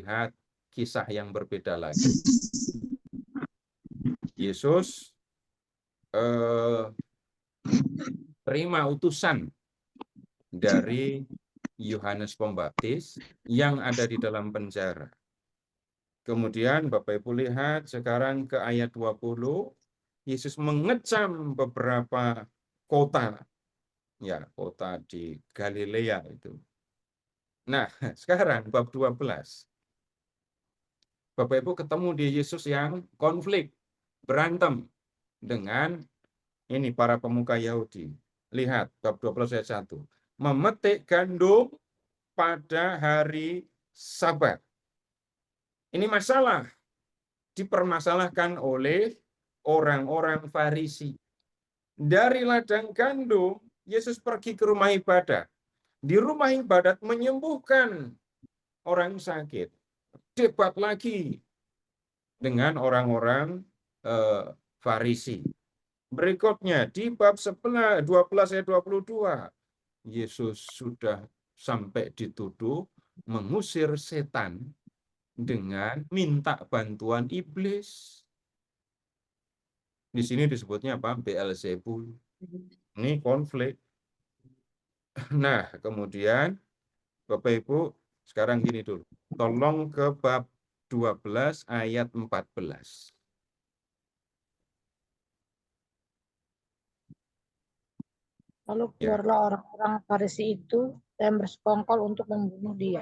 melihat kisah yang berbeda lagi. Yesus terima utusan dari Yohanes Pembaptis yang ada di dalam penjara. Kemudian Bapak Ibu lihat sekarang ke ayat 20, Yesus mengecam beberapa kota, ya kota di Galilea itu. Nah, sekarang bab 12. Bapak Ibu ketemu di Yesus yang konflik, berantem dengan ini para pemuka Yahudi. Lihat bab 12 ayat 1. Memetik gandum pada hari Sabat. Ini masalah dipermasalahkan oleh orang-orang Farisi. Dari ladang gandum, Yesus pergi ke rumah ibadat. Di rumah ibadat menyembuhkan orang sakit. Debat lagi dengan orang-orang Farisi. Berikutnya di bab 12 ayat 22, Yesus sudah sampai dituduh mengusir setan dengan minta bantuan iblis. Di sini disebutnya apa? Beelzebul. Ini konflik. Nah, kemudian Bapak Ibu, sekarang gini dulu. Tolong ke bab 12 ayat 14. Lalu keluarlah orang-orang Farisi itu dan bersekongkol untuk membunuh dia.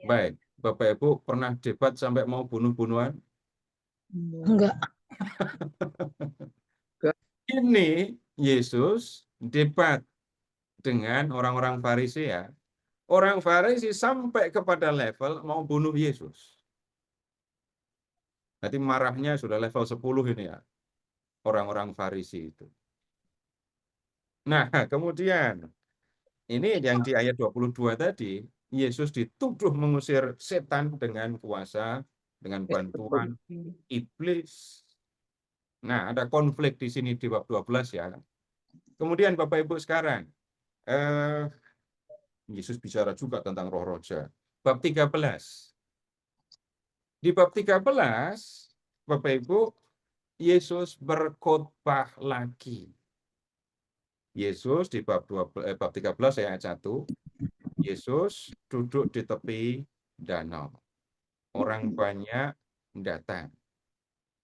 Baik, Bapak Ibu pernah debat sampai mau bunuh-bunuhan? Enggak. Ini Yesus debat dengan orang-orang Farisi ya. Orang Farisi sampai kepada level mau bunuh Yesus. Nanti marahnya sudah level 10 ini ya. Orang-orang Farisi itu. Nah, kemudian ini yang di ayat 22 tadi, Yesus dituduh mengusir setan dengan kuasa, dengan bantuan iblis. Nah, ada konflik di sini di bab 12 ya. Kemudian Bapak Ibu sekarang, Yesus bicara juga tentang roh roja. Bab 13. Di bab 13, Bapak Ibu, Yesus berkhotbah lagi. Yesus di bab 13 ayat 1, Yesus duduk di tepi danau. Orang banyak datang.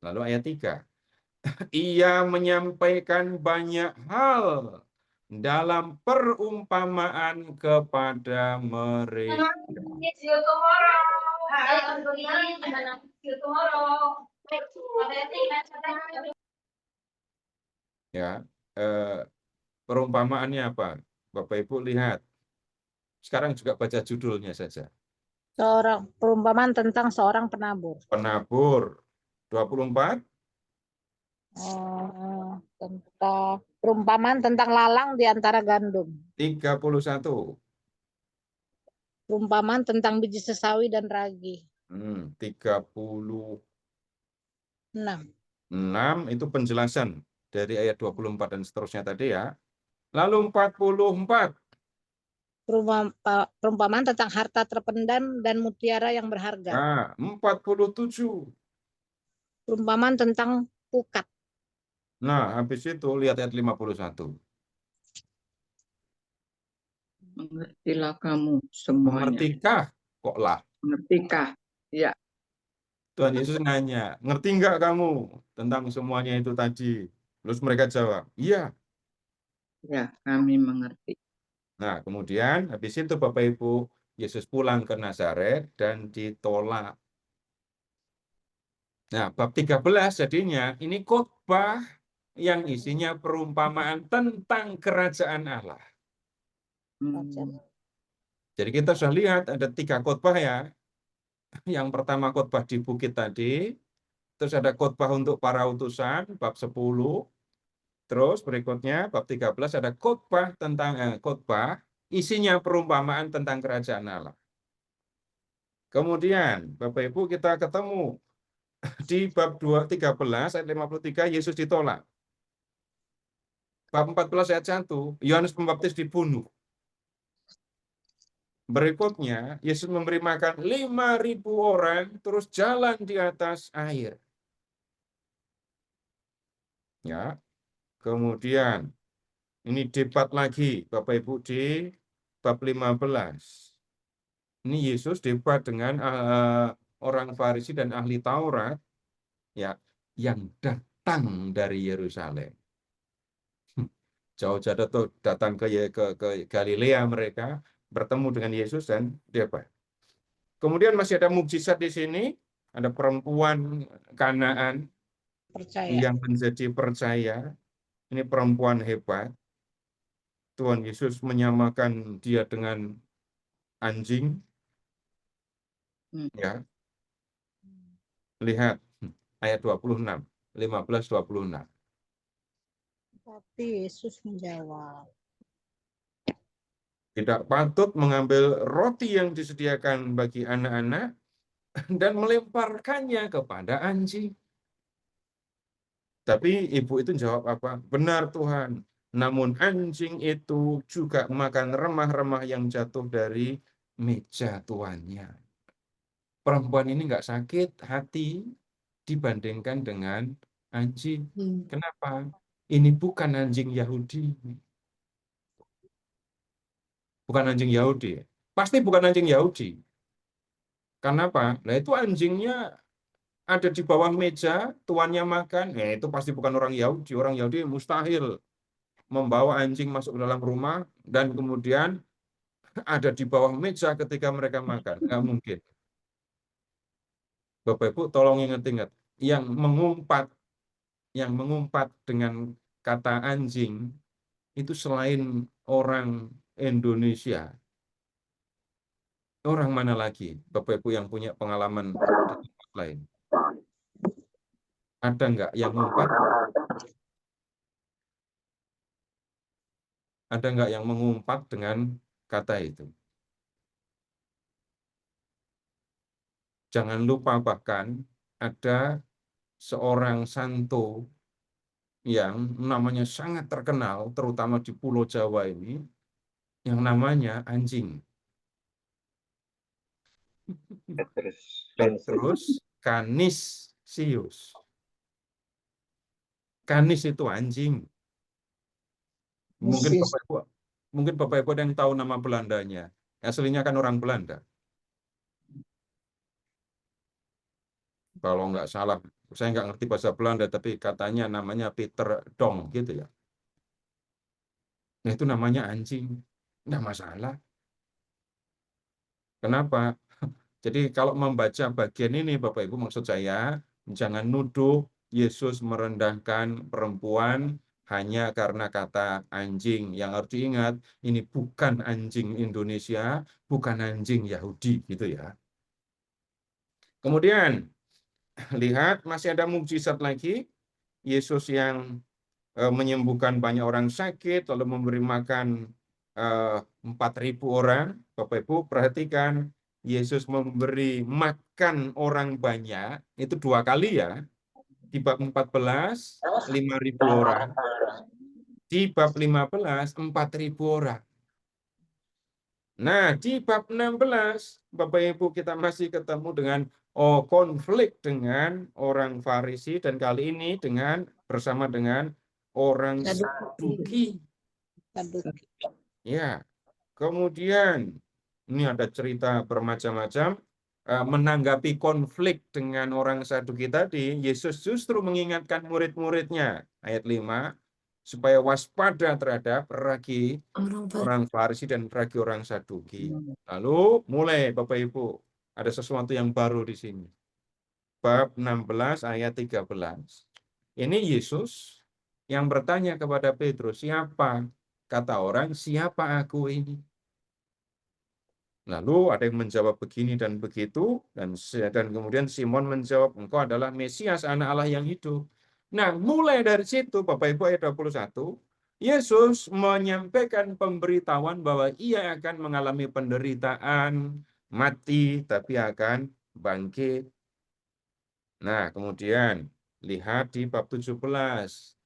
Lalu ayat 3, ia menyampaikan banyak hal dalam perumpamaan kepada mereka. Ya, perumpamaannya apa? Bapak Ibu lihat. Sekarang juga baca judulnya saja. Perumpamaan tentang seorang penabur. Penabur 24. Tentang perumpamaan tentang lalang di antara gandum. 31. Perumpamaan tentang biji sesawi dan ragi. 36. 6. Itu penjelasan dari ayat 24 dan seterusnya tadi ya. Lalu 44. Perumpamaan tentang harta terpendam dan mutiara yang berharga. Nah, 47. Perumpamaan tentang pukat. Nah, habis itu lihat ayat 51. Mengertilah kamu semuanya. Mengertikah? Kok lah? Mengertikah? Ya. Tuhan Yesus nanya, ngerti enggak kamu tentang semuanya itu tadi? Terus mereka jawab, iya. Ya, kami mengerti. Nah, kemudian habis itu Bapak Ibu, Yesus pulang ke Nazaret dan ditolak. Nah, bab 13 jadinya ini khotbah yang isinya perumpamaan tentang kerajaan Allah. Jadi kita sudah lihat ada 3 khotbah ya. Yang pertama khotbah di bukit tadi, terus ada khotbah untuk para utusan, bab 10, terus berikutnya bab 13 ada khotbah tentang khotbah isinya perumpamaan tentang kerajaan Allah. Kemudian Bapak Ibu kita ketemu di bab 13 ayat 53 Yesus ditolak. Bab 14 ayat 1 Yohanes Pembaptis dibunuh. Berikutnya, Yesus memberi makan 5.000 orang, terus jalan di atas air. Ya, kemudian ini debat lagi, Bapak Ibu, di bab 15. Ini Yesus debat dengan orang Farisi dan ahli Taurat, ya, yang datang dari Yerusalem. Jauh-jauh datang ke Galilea mereka, bertemu dengan Yesus dan debat. Kemudian masih ada mukjizat di sini, ada perempuan Kanaan Percaya. yang menjadi percaya. Ini perempuan hebat. Tuhan Yesus menyamakan dia dengan anjing. Ya, lihat ayat 26, 15-26. Tapi Yesus menjawab, Tidak patut mengambil roti yang disediakan bagi anak-anak dan melemparkannya kepada anjing. Tapi ibu itu jawab apa? Benar Tuhan, namun anjing itu juga makan remah-remah yang jatuh dari meja tuannya. Perempuan ini nggak sakit hati dibandingkan dengan anjing. Kenapa? Ini bukan anjing Yahudi. Bukan anjing Yahudi. Pasti bukan anjing Yahudi. Kenapa? Nah itu anjingnya ada di bawah meja, tuannya makan. Itu pasti bukan orang Yahudi. Orang Yahudi mustahil membawa anjing masuk ke dalam rumah dan kemudian ada di bawah meja ketika mereka makan. Nggak mungkin. Bapak Ibu tolong ingat-ingat. Yang mengumpat dengan kata anjing itu selain orang Indonesia. Orang mana lagi, Bapak Ibu yang punya pengalaman di tempat lain? Ada nggak yang ngumpat? Ada nggak yang mengumpat dengan kata itu? Jangan lupa bahkan ada seorang santo yang namanya sangat terkenal, terutama di Pulau Jawa ini, yang namanya anjing. Petrus Canisius. Canis itu anjing. Mungkin Bapak Ibu ada yang tahu nama Belandanya. Aslinya kan orang Belanda. Kalau nggak salah, saya nggak ngerti bahasa Belanda, tapi katanya namanya Peter Dong, gitu ya. Nah, itu namanya anjing. Nggak masalah. Kenapa? Jadi kalau membaca bagian ini, Bapak Ibu, maksud saya, jangan nuduh Yesus merendahkan perempuan hanya karena kata anjing. Yang harus diingat, ini bukan anjing Indonesia, bukan anjing Yahudi, gitu ya. Kemudian, lihat, masih ada mukjizat lagi. Yesus yang menyembuhkan banyak orang sakit, lalu memberi makan 4.000 orang. Bapak Ibu perhatikan, Yesus memberi makan orang banyak, itu 2 kali ya. Di bab 14, 5.000 orang. Di bab 15, 4.000 orang. Nah, di bab 16, Bapak Ibu kita masih ketemu dengan konflik dengan orang Farisi, dan kali ini bersama dengan orang Saduki. Ya, kemudian ini ada cerita bermacam-macam. Menanggapi konflik dengan orang Saduki tadi, Yesus justru mengingatkan murid-muridnya, ayat 5, supaya waspada terhadap ragi orang Farisi dan ragi orang Saduki. Lalu mulai Bapak Ibu, ada sesuatu yang baru di sini. Bab 16 ayat 13. Ini Yesus yang bertanya kepada Petrus, siapa? Kata orang, siapa aku ini? Lalu ada yang menjawab begini dan begitu, dan kemudian Simon menjawab, engkau adalah Mesias, anak Allah yang hidup. Nah, mulai dari situ, Bapak Ibu, ayat 21, Yesus menyampaikan pemberitahuan bahwa ia akan mengalami penderitaan, mati, tapi akan bangkit. Nah, kemudian lihat di bab 17.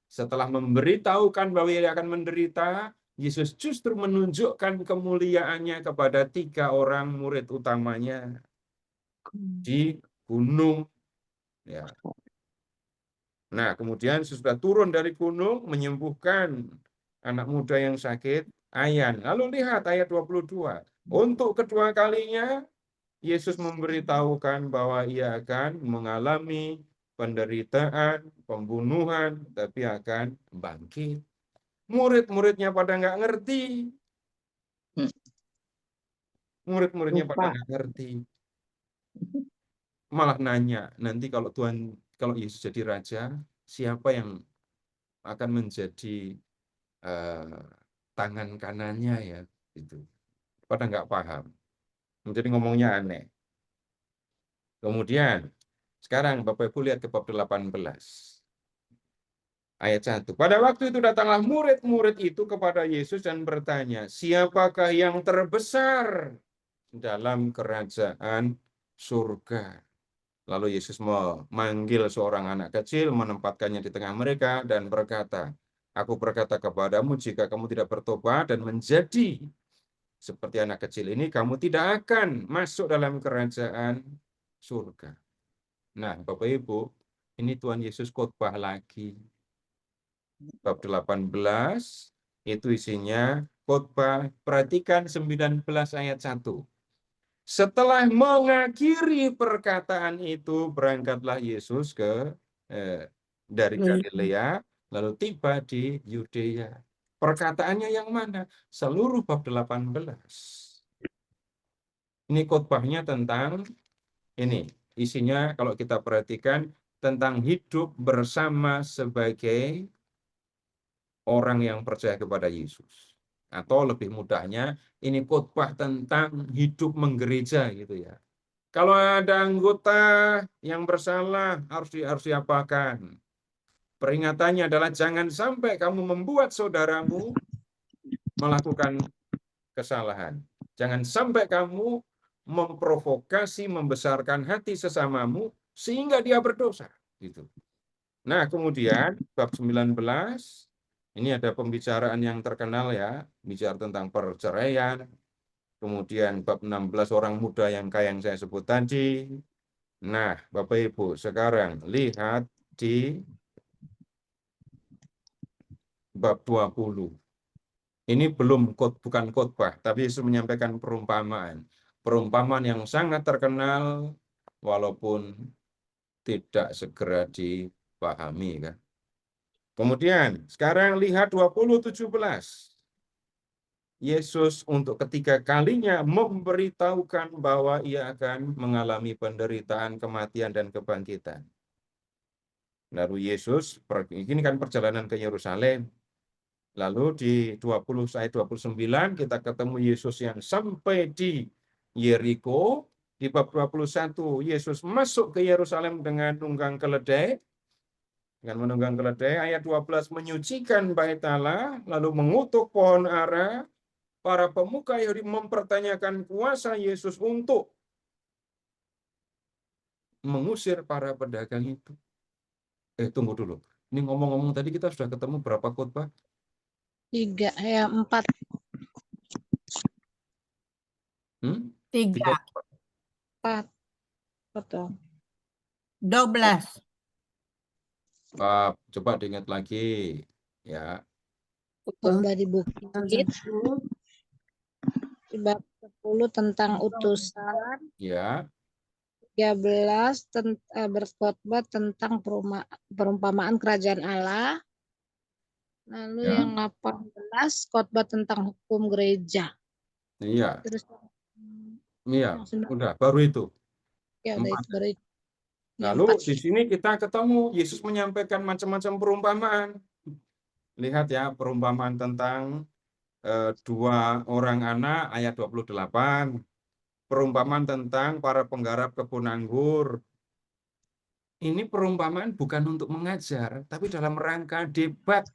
Setelah memberitahukan bahwa ia akan menderita, Yesus justru menunjukkan kemuliaannya kepada 3 orang murid utamanya di gunung. Ya. Nah, kemudian sesudah turun dari gunung menyembuhkan anak muda yang sakit, Ayan. Lalu lihat ayat 22. Untuk kedua kalinya Yesus memberitahukan bahwa ia akan mengalami penderitaan, pembunuhan, tapi akan bangkit. Murid-muridnya pada nggak ngerti. Murid-muridnya pada Lupa. nggak ngerti. Malah nanya, nanti kalau Yesus jadi raja, siapa yang akan menjadi tangan kanannya ya? Itu. Pada nggak paham. Jadi ngomongnya aneh. Kemudian, sekarang Bapak Ibu lihat ke bab 18. Ayat 1. Pada waktu itu datanglah murid-murid itu kepada Yesus dan bertanya, siapakah yang terbesar dalam kerajaan surga? Lalu Yesus memanggil seorang anak kecil, menempatkannya di tengah mereka dan berkata, aku berkata kepadamu, jika kamu tidak bertobat dan menjadi seperti anak kecil ini, kamu tidak akan masuk dalam kerajaan surga. Nah, Bapak Ibu, ini Tuhan Yesus khotbah lagi. Bab 18 itu isinya khotbah. Perhatikan 19 ayat 1. Setelah mengakhiri perkataan itu, berangkatlah Yesus dari Galilea, lalu tiba di Yudea. Perkataannya yang mana? Seluruh bab 18. Ini khotbahnya tentang ini. Isinya kalau kita perhatikan tentang hidup bersama sebagai orang yang percaya kepada Yesus. Atau lebih mudahnya, ini khotbah tentang hidup menggereja gitu ya. Kalau ada anggota yang bersalah harus diapakan. Peringatannya adalah jangan sampai kamu membuat saudaramu melakukan kesalahan. Jangan sampai kamu memprovokasi, membesarkan hati sesamamu sehingga dia berdosa. Gitu. Nah, kemudian bab 19 ini ada pembicaraan yang terkenal ya, bicara tentang perceraian. Kemudian bab 16 orang muda yang kaya yang saya sebut tadi. Nah, Bapak Ibu, sekarang lihat di bab 20. Ini bukan khotbah, tapi Yesus menyampaikan perumpamaan. Perumpamaan yang sangat terkenal walaupun tidak segera dipahami kan. Kemudian, sekarang lihat 20:17. Yesus untuk ketiga kalinya memberitahukan bahwa ia akan mengalami penderitaan, kematian, dan kebangkitan. Lalu Yesus, ini kan perjalanan ke Yerusalem. Lalu di 20 ayat 29 kita ketemu Yesus yang sampai di Yeriko. Di bab 21 Yesus masuk ke Yerusalem dengan menunggang keledai. Ayat 12 menyucikan bait Allah, lalu mengutuk pohon ara. Para pemuka Yahudi mempertanyakan kuasa Yesus untuk mengusir para pedagang itu. Tunggu dulu. Ini ngomong-ngomong tadi kita sudah ketemu berapa khotbah? 4. 3. 4. Betul. 12. Coba diingat lagi. Ya. Khotbah di bukit. Bab 10 tentang utusan. Ya. 13 berkhotbah tentang perumpamaan kerajaan Allah. Lalu Ya. yang 18 khotbah tentang hukum gereja. Iya. Terus Iya, udah baru itu. Ya, udah itu, baru itu. Lalu di sini kita ketemu Yesus menyampaikan macam-macam perumpamaan. Lihat ya, perumpamaan tentang 2 orang anak ayat 28. Perumpamaan tentang para penggarap kebun anggur. Ini perumpamaan bukan untuk mengajar, tapi dalam rangka debat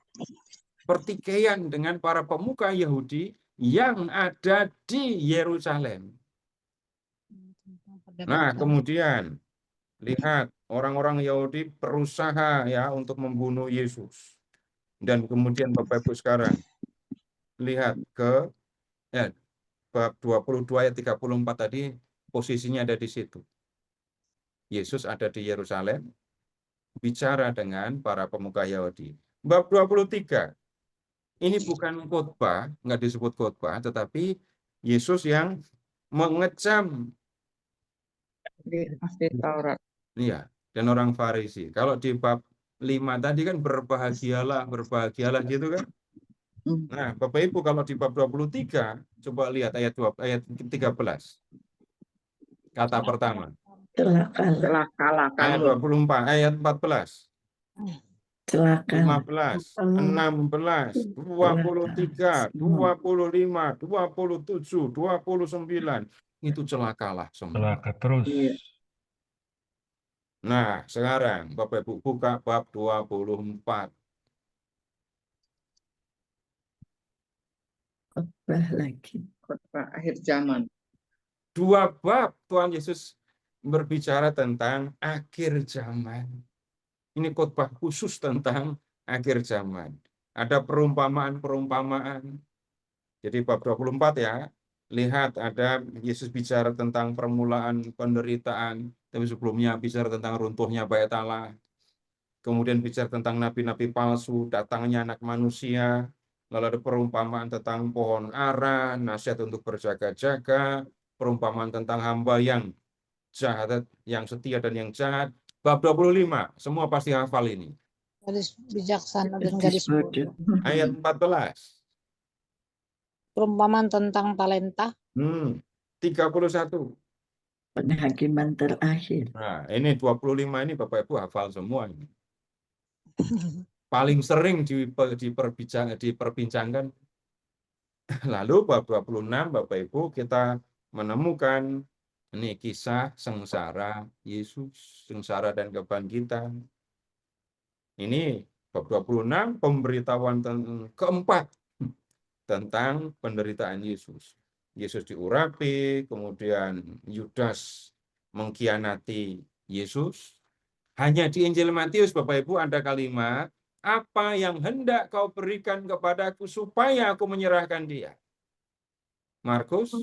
pertikaian dengan para pemuka Yahudi yang ada di Yerusalem. Nah, kemudian lihat orang-orang Yahudi berusaha ya untuk membunuh Yesus. Dan kemudian Bapak Ibu sekarang lihat ke bab 22 ayat 34 tadi, posisinya ada di situ. Yesus ada di Yerusalem, bicara dengan para pemuka Yahudi. Bab 23, ini bukan khotbah, nggak disebut khotbah, tetapi Yesus yang mengecam Di ahli Taurat. Iya, dan orang Farisi. Kalau di bab 5 tadi kan berbahagialah gitu kan. Hmm. Nah, Bapak Ibu kalau di bab 23 coba lihat ayat 13. Kata pertama. Celakalah Ayat kamu. 24, ayat 14, 15, 16, 23, 25, 27, 29. Itu celakalah semua. Celaka terus. Iya. Nah, sekarang Bapak Ibu buka bab 24. Khotbah akhir zaman. 2 bab Tuhan Yesus berbicara tentang akhir zaman. Ini khotbah khusus tentang akhir zaman. Ada perumpamaan-perumpamaan. Jadi bab 24 ya, lihat ada Yesus bicara tentang permulaan penderitaan, tapi sebelumnya bicara tentang runtuhnya bait Allah. Kemudian bicara tentang nabi-nabi palsu, datangnya anak manusia. Lalu ada perumpamaan tentang pohon ara, nasihat untuk berjaga-jaga, perumpamaan tentang hamba yang jahat, yang setia dan yang jahat. Bab 25, semua pasti hafal ini. Gadis bijaksana dan gadis bodoh. Ayat 14. Perumpamaan tentang talenta. 31. Penghakiman terakhir. Nah, ini 25 ini Bapak Ibu hafal semua ini. Paling sering diperbincangkan. Lalu bab 26 Bapak Ibu kita menemukan ini kisah sengsara Yesus, sengsara dan kebangkitan. Ini bab 26 pemberitahuan keempat tentang penderitaan Yesus. Yesus diurapi, kemudian Yudas mengkhianati Yesus. Hanya di Injil Matius, Bapak Ibu, ada kalimat, apa yang hendak kau berikan kepadaku supaya aku menyerahkan dia. Markus,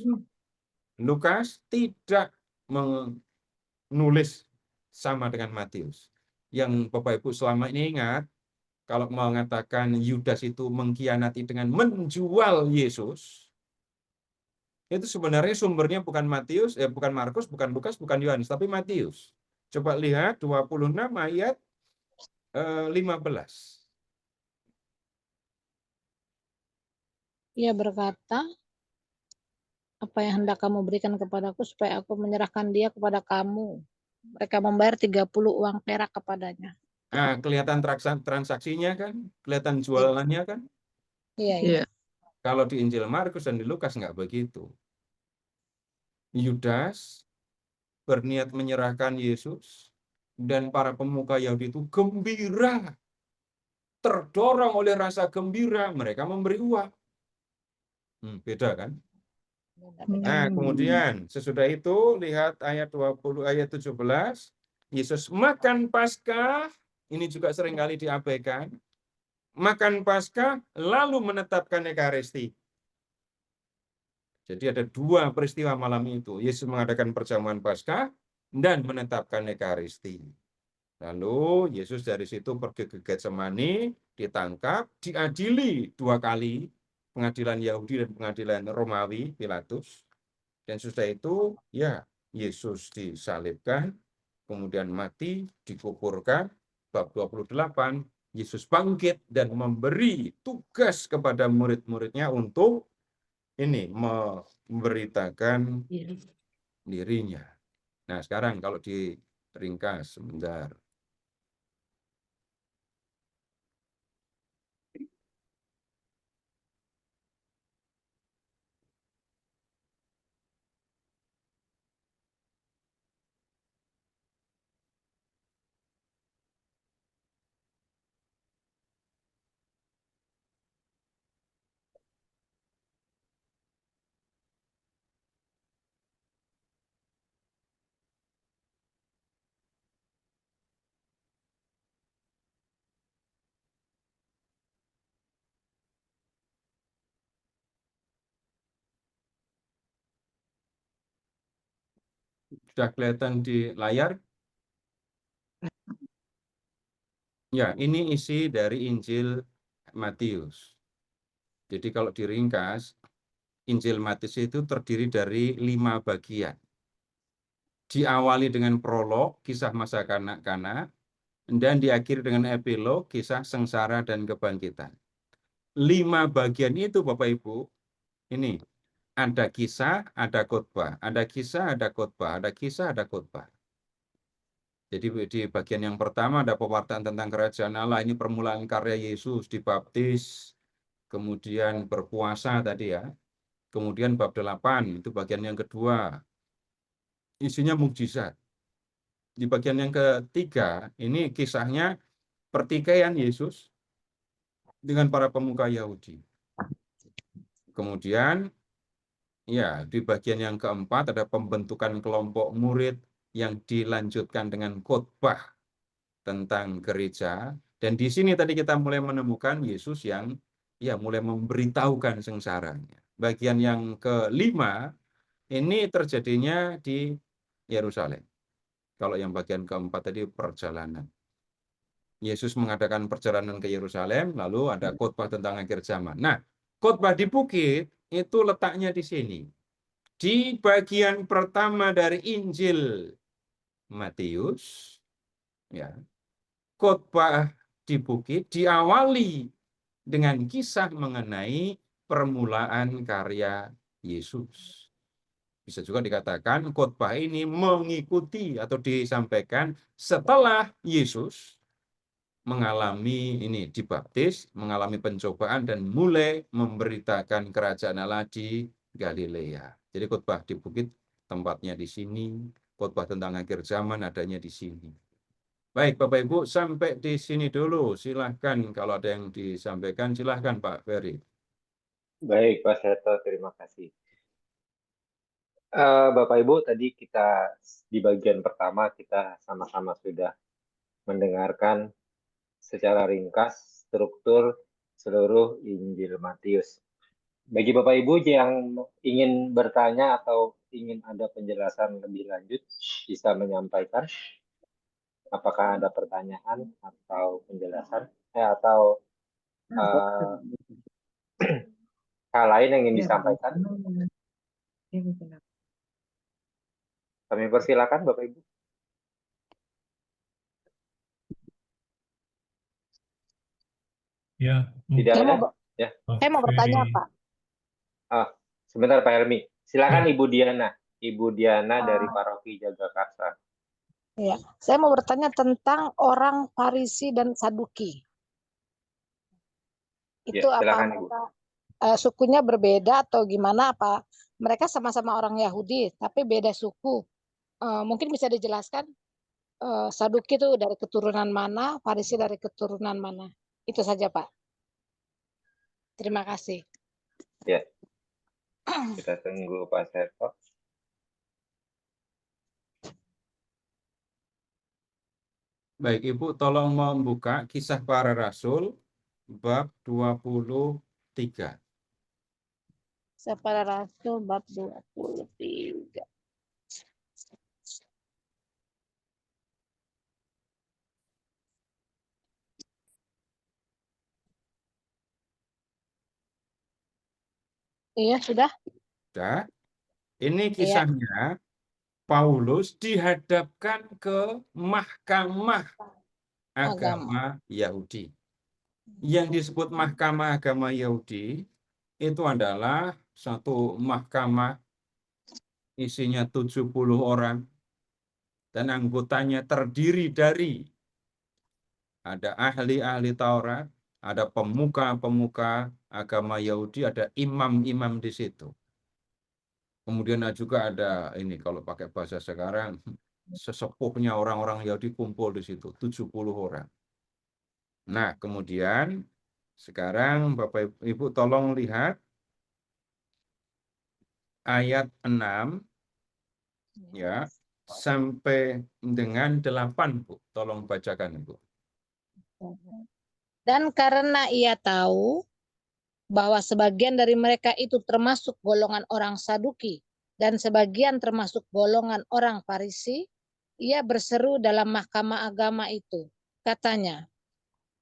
Lukas tidak menulis sama dengan Matius. Yang Bapak Ibu selama ini ingat, kalau mengatakan Yudas itu mengkhianati dengan menjual Yesus, itu sebenarnya sumbernya bukan Matius, bukan Markus, bukan Lukas, bukan Yohanes, tapi Matius. Coba lihat 26 ayat 15. Ia berkata, apa yang hendak kamu berikan kepadaku supaya aku menyerahkan dia kepada kamu. Mereka membayar 30 uang perak kepadanya. Nah, kelihatan transaksinya kan, kelihatan jualannya kan. Iya, iya. Iya. Kalau di Injil Markus dan di Lukas nggak begitu. Yudas berniat menyerahkan Yesus dan para pemuka Yahudi itu gembira. Terdorong oleh rasa gembira, mereka memberi uang. Beda kan? Nah, kemudian sesudah itu lihat ayat 20 ayat 17, Yesus makan Paskah, ini juga seringkali diabaikan. Makan Paskah lalu menetapkan Ekaristi. Jadi ada 2 peristiwa malam itu. Yesus mengadakan perjamuan Paskah dan menetapkan Ekaristi. Lalu Yesus dari situ pergi ke Getsemani, ditangkap, diadili 2 kali, pengadilan Yahudi dan pengadilan Romawi, Pilatus. Dan sesudah itu, ya Yesus disalibkan, kemudian mati, dikuburkan. Bab 28, Yesus bangkit dan memberi tugas kepada murid-muridnya untuk ini memberitakan dirinya. Nah, sekarang kalau diringkas sebentar. Sudah kelihatan di layar? Ya, ini isi dari Injil Matius. Jadi kalau diringkas, Injil Matius itu terdiri dari 5 bagian. Diawali dengan prolog, kisah masa kanak-kanak, dan diakhiri dengan epilog, kisah sengsara dan kebangkitan. 5 bagian itu Bapak Ibu, ini ada kisah, ada khotbah, ada kisah, ada khotbah, ada kisah, ada khotbah. Jadi di bagian yang pertama ada pewartaan tentang kerajaan Allah, ini permulaan karya Yesus, dibaptis, kemudian berpuasa tadi ya. Kemudian bab 8, itu bagian yang kedua, isinya mukjizat. Di bagian yang ketiga, ini kisahnya pertikaian Yesus dengan para pemuka Yahudi. Kemudian, ya, di bagian yang keempat ada pembentukan kelompok murid yang dilanjutkan dengan khotbah tentang gereja. Dan di sini tadi kita mulai menemukan Yesus yang ya mulai memberitahukan sengsaranya. Bagian yang kelima ini terjadinya di Yerusalem. Kalau yang bagian keempat tadi perjalanan. Yesus mengadakan perjalanan ke Yerusalem, lalu ada khotbah tentang akhir zaman. Nah, khotbah di bukit itu letaknya di sini. Di bagian pertama dari Injil Matius, ya, khotbah di bukit diawali dengan kisah mengenai permulaan karya Yesus. Bisa juga dikatakan khotbah ini mengikuti atau disampaikan setelah Yesus mengalami ini dibaptis, mengalami pencobaan dan mulai memberitakan kerajaan Allah di Galilea. Jadi khotbah di bukit tempatnya di sini, khotbah tentang akhir zaman adanya di sini. Baik Bapak Ibu, sampai di sini dulu. Silahkan kalau ada yang disampaikan, silahkan Pak Ferry. Baik Pak Seto, terima kasih. Bapak Ibu, tadi kita di bagian pertama kita sama-sama sudah mendengarkan secara ringkas struktur seluruh Injil Matius. Bagi Bapak Ibu yang ingin bertanya atau ingin ada penjelasan lebih lanjut, bisa menyampaikan. Apakah ada pertanyaan atau penjelasan atau hal lain yang ingin disampaikan? Kami persilakan Bapak Ibu. Ya, Tidak Saya ada? mau, Ya. saya mau bertanya, Pak. Sebentar Pak Helmi. Silakan Ya. Ibu Diana. Ibu Diana dari Paroki Jagakarsa. Ya, saya mau bertanya tentang orang Farisi dan Saduki. Itu Ya, apa silakan Ibu. mereka sukunya berbeda atau gimana? Apa mereka sama-sama orang Yahudi tapi beda suku? Mungkin bisa dijelaskan Saduki itu dari keturunan mana, Farisi dari keturunan mana? Itu saja Pak. Terima kasih. Ya. Kita tunggu Pak Seto. Baik Ibu, tolong membuka Kisah Para Rasul bab 23. Kisah Para Rasul bab 23. Iya, sudah. Sudah. Ini kisahnya Paulus dihadapkan ke mahkamah agama Yahudi. Yang disebut mahkamah agama Yahudi itu adalah satu mahkamah isinya 70 orang dan anggotanya terdiri dari ada ahli-ahli Taurat, ada pemuka-pemuka agama Yahudi, ada imam-imam di situ. Kemudian juga ada ini kalau pakai bahasa sekarang sesepuhnya orang-orang Yahudi kumpul di situ 70 orang. Nah, kemudian sekarang Bapak Ibu tolong lihat ayat 6 ya sampai dengan 8, Bu. Tolong bacakan, Bu. Dan karena ia tahu bahwa sebagian dari mereka itu termasuk golongan orang Saduki, dan sebagian termasuk golongan orang Farisi, ia berseru dalam mahkamah agama itu. Katanya,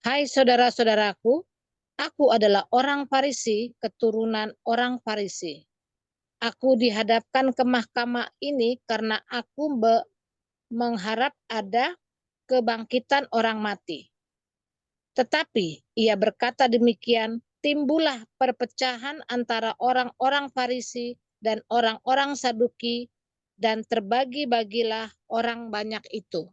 "Hai saudara-saudaraku, aku adalah orang Farisi, keturunan orang Farisi. Aku dihadapkan ke mahkamah ini karena aku mengharap ada kebangkitan orang mati." Tetapi ia berkata demikian, timbullah perpecahan antara orang-orang Farisi dan orang-orang Saduki, dan terbagi-bagilah orang banyak itu.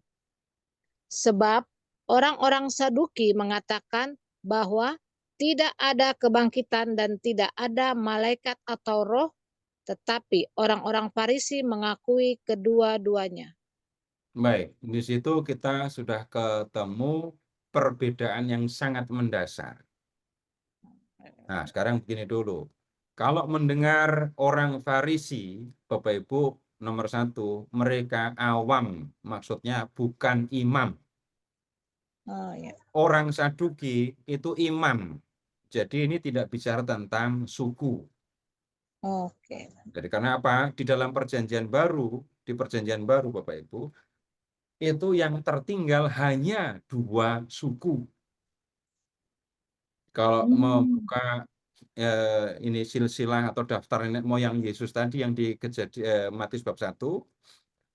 Sebab orang-orang Saduki mengatakan bahwa tidak ada kebangkitan dan tidak ada malaikat atau roh, tetapi orang-orang Farisi mengakui kedua-duanya. Baik, di situ kita sudah ketemu perbedaan yang sangat mendasar. Nah, sekarang begini dulu. Kalau mendengar orang Farisi, Bapak Ibu, nomor satu, mereka awam, maksudnya bukan imam. Oh, ya. Orang Saduki itu imam. Jadi ini tidak bicara tentang suku. Oke. Jadi karena apa? Di dalam perjanjian baru, di perjanjian baru Bapak Ibu, itu yang tertinggal hanya 2 suku. Kalau membuka ini silsilah atau daftar nenek moyang Yesus tadi yang di Matius bab 1,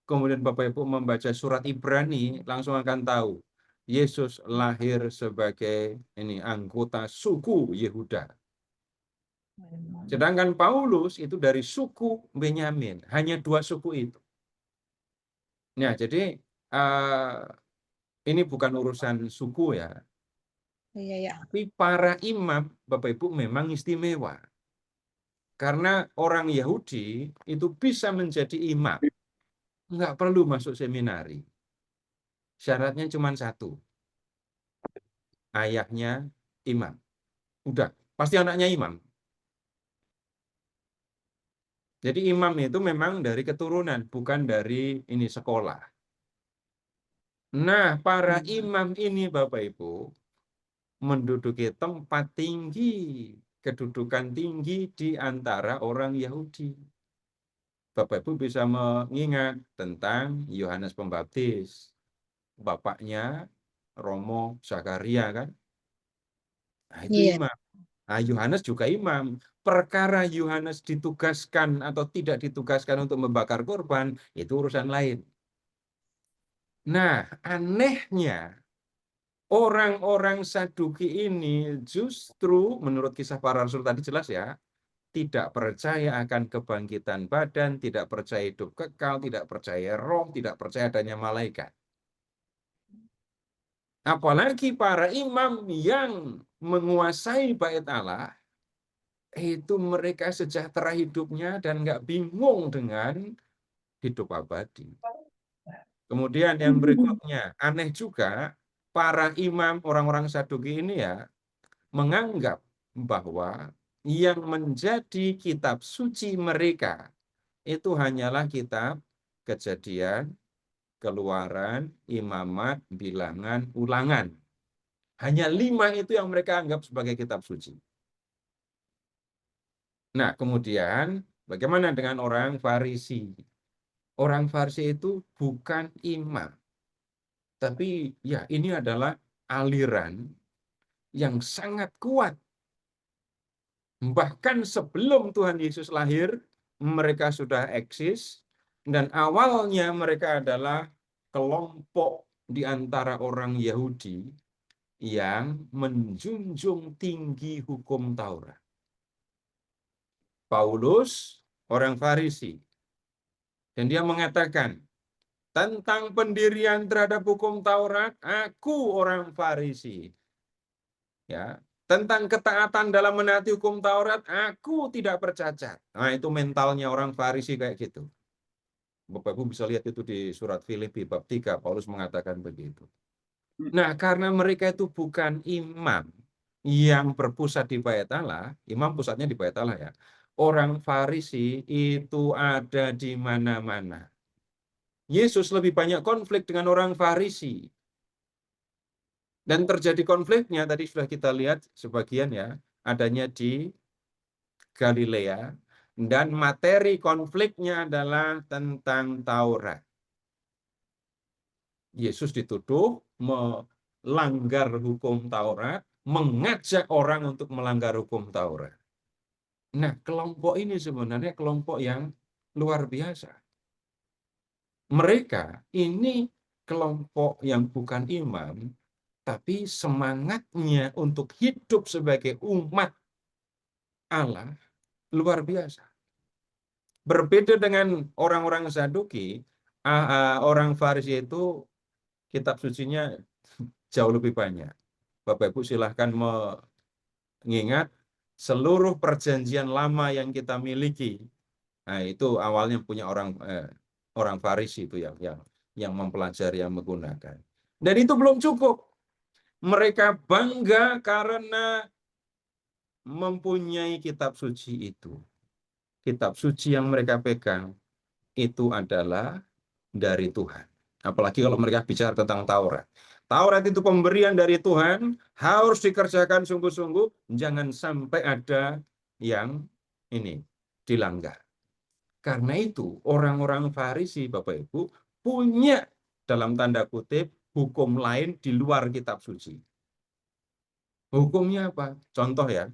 kemudian Bapak Ibu membaca surat Ibrani, langsung akan tahu Yesus lahir sebagai anggota suku Yehuda. Sedangkan Paulus itu dari suku Benyamin, hanya 2 suku itu. Nah, jadi ini bukan urusan suku ya. Iya, ya. Tapi para imam, Bapak Ibu, memang istimewa. Karena orang Yahudi itu bisa menjadi imam. Nggak perlu masuk seminari. Syaratnya cuma 1. Ayahnya imam. Udah, pasti anaknya imam. Jadi imam itu memang dari keturunan, bukan dari sekolah. Nah, para imam ini Bapak Ibu menduduki tempat tinggi, kedudukan tinggi di antara orang Yahudi. Bapak Ibu bisa mengingat tentang Yohanes Pembaptis, bapaknya Romo Zakaria kan? Nah, itu Iya. imam. Nah, Yohanes juga imam. Perkara Yohanes ditugaskan atau tidak ditugaskan untuk membakar korban, itu urusan lain. Nah, anehnya orang-orang Saduki ini justru menurut kisah para rasul tadi jelas ya, tidak percaya akan kebangkitan badan, tidak percaya hidup kekal, tidak percaya roh, tidak percaya adanya malaikat. Apalagi para imam yang menguasai bait Allah, itu mereka sejahtera hidupnya dan nggak bingung dengan hidup abadi. Kemudian yang berikutnya, aneh juga, para imam orang-orang Saduki ini ya, menganggap bahwa yang menjadi kitab suci mereka itu hanyalah kitab Kejadian, Keluaran, Imamat, Bilangan, Ulangan. Hanya 5 itu yang mereka anggap sebagai kitab suci. Nah, kemudian bagaimana dengan orang Farisi? Orang Farisi itu bukan imam. Tapi ya ini adalah aliran yang sangat kuat. Bahkan sebelum Tuhan Yesus lahir, mereka sudah eksis. Dan awalnya mereka adalah kelompok di antara orang Yahudi yang menjunjung tinggi hukum Taurat. Paulus, orang Farisi. Dan dia mengatakan, tentang pendirian terhadap hukum Taurat, aku orang Farisi. Ya, tentang ketaatan dalam menaati hukum Taurat, aku tidak bercacat. Nah, itu mentalnya orang Farisi kayak gitu. Bapak Ibu bisa lihat itu di surat Filipi bab 3, Paulus mengatakan begitu. Nah, karena mereka itu bukan imam yang berpusat di bait Allah, imam pusatnya di bait Allah ya. Orang Farisi itu ada di mana-mana. Yesus lebih banyak konflik dengan orang Farisi. Dan terjadi konfliknya, tadi sudah kita lihat sebagian ya, adanya di Galilea, Dan materi konfliknya adalah tentang Taurat. Yesus dituduh melanggar hukum Taurat, mengajak orang untuk melanggar hukum Taurat. Nah, kelompok ini sebenarnya kelompok yang luar biasa. Mereka ini kelompok yang bukan imam, tapi semangatnya untuk hidup sebagai umat Allah luar biasa. Berbeda dengan orang-orang Saduki, orang Farisi itu kitab sucinya jauh lebih banyak. Bapak Ibu silahkan mengingat seluruh perjanjian lama yang kita miliki. Nah, itu awalnya punya orang Farisi itu yang mempelajari, yang menggunakan. Dan itu belum cukup. Mereka bangga karena mempunyai kitab suci itu. Kitab suci yang mereka pegang itu adalah dari Tuhan. Apalagi kalau mereka bicara tentang Taurat. Taurat itu pemberian dari Tuhan, harus dikerjakan sungguh-sungguh, jangan sampai ada yang ini dilanggar. Karena itu orang-orang Farisi, Bapak Ibu, punya dalam tanda kutip hukum lain di luar kitab suci. Hukumnya apa? Contoh ya,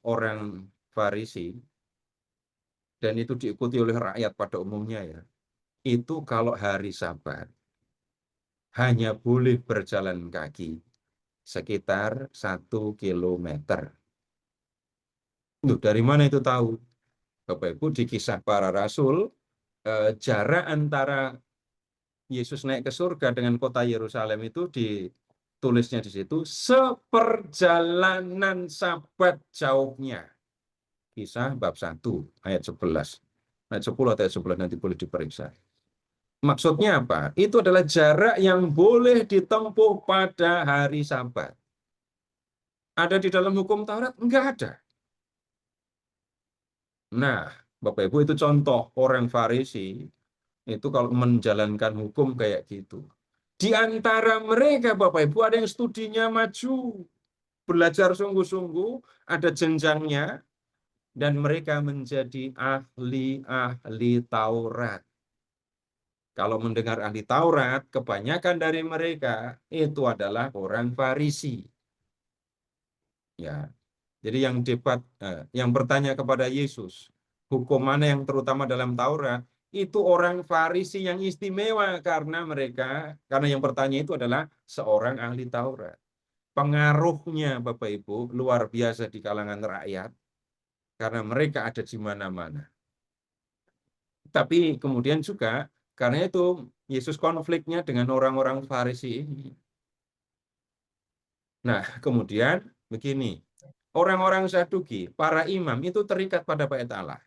orang Farisi, dan itu diikuti oleh rakyat pada umumnya ya, itu kalau hari Sabat hanya boleh berjalan kaki sekitar 1 kilometer. Dari mana itu tahu? Bapak Ibu, di Kisah Para Rasul, jarak antara Yesus naik ke surga dengan kota Yerusalem itu ditulisnya di situ, seperjalanan Sabat jauhnya. Kisah bab 1 ayat 11. Ayat 10 atau ayat 11 nanti boleh diperiksa. Maksudnya apa? Itu adalah jarak yang boleh ditempuh pada hari Sabat. Ada di dalam hukum Taurat? Enggak ada. Nah, Bapak Ibu, itu contoh orang Farisi itu kalau menjalankan hukum kayak gitu. Di antara mereka, Bapak Ibu, ada yang studinya maju, belajar sungguh-sungguh, ada jenjangnya, dan mereka menjadi ahli-ahli Taurat. Kalau mendengar ahli Taurat, kebanyakan dari mereka itu adalah orang Farisi. Ya, jadi yang bertanya kepada Yesus, hukum mana yang terutama dalam Taurat, itu orang Farisi yang istimewa karena yang bertanya itu adalah seorang ahli Taurat. Pengaruhnya Bapak Ibu luar biasa di kalangan rakyat karena mereka ada di mana-mana. Tapi kemudian juga karena itu Yesus konfliknya dengan orang-orang Farisi ini. Nah, kemudian begini, orang-orang Saduki, para imam itu terikat pada bait Allah.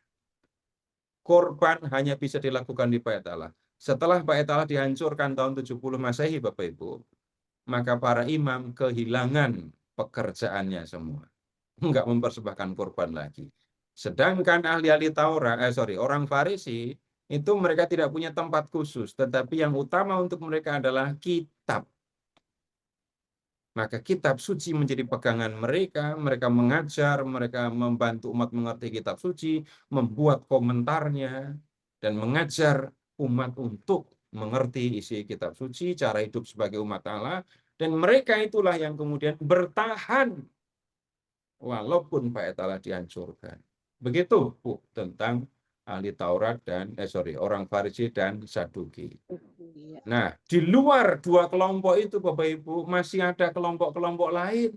Korban hanya bisa dilakukan di bait Allah. Setelah bait Allah dihancurkan tahun 70 Masehi, Bapak Ibu, maka para imam kehilangan pekerjaannya semua. Enggak mempersembahkan korban lagi. Sedangkan ahli-ahli Taurat, orang Farisi, itu mereka tidak punya tempat khusus, tetapi yang utama untuk mereka adalah kitab. Maka kitab suci menjadi pegangan mereka mengajar, mereka membantu umat mengerti kitab suci, membuat komentarnya, dan mengajar umat untuk mengerti isi kitab suci, cara hidup sebagai umat Allah, dan mereka itulah yang kemudian bertahan walaupun bait Allah dihancurkan. Begitu Bu tentang ahli Taurat dan orang Farisi dan Saduki. Nah, di luar dua kelompok itu Bapak Ibu masih ada kelompok-kelompok lain.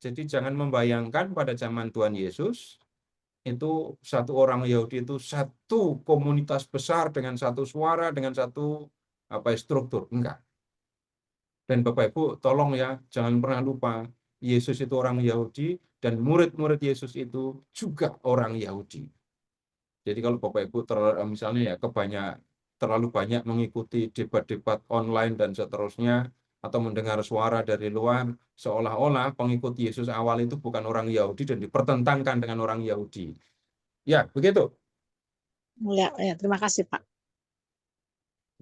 Jadi jangan membayangkan pada zaman Tuhan Yesus itu satu orang Yahudi itu satu komunitas besar dengan satu suara, dengan satu struktur. Enggak. Dan Bapak Ibu tolong ya, jangan pernah lupa Yesus itu orang Yahudi dan murid-murid Yesus itu juga orang Yahudi. Jadi kalau Bapak Ibu misalnya ya terlalu banyak mengikuti debat-debat online dan seterusnya, atau mendengar suara dari luar, seolah-olah pengikut Yesus awal itu bukan orang Yahudi dan dipertentangkan dengan orang Yahudi. Ya, begitu. Ya, terima kasih Pak.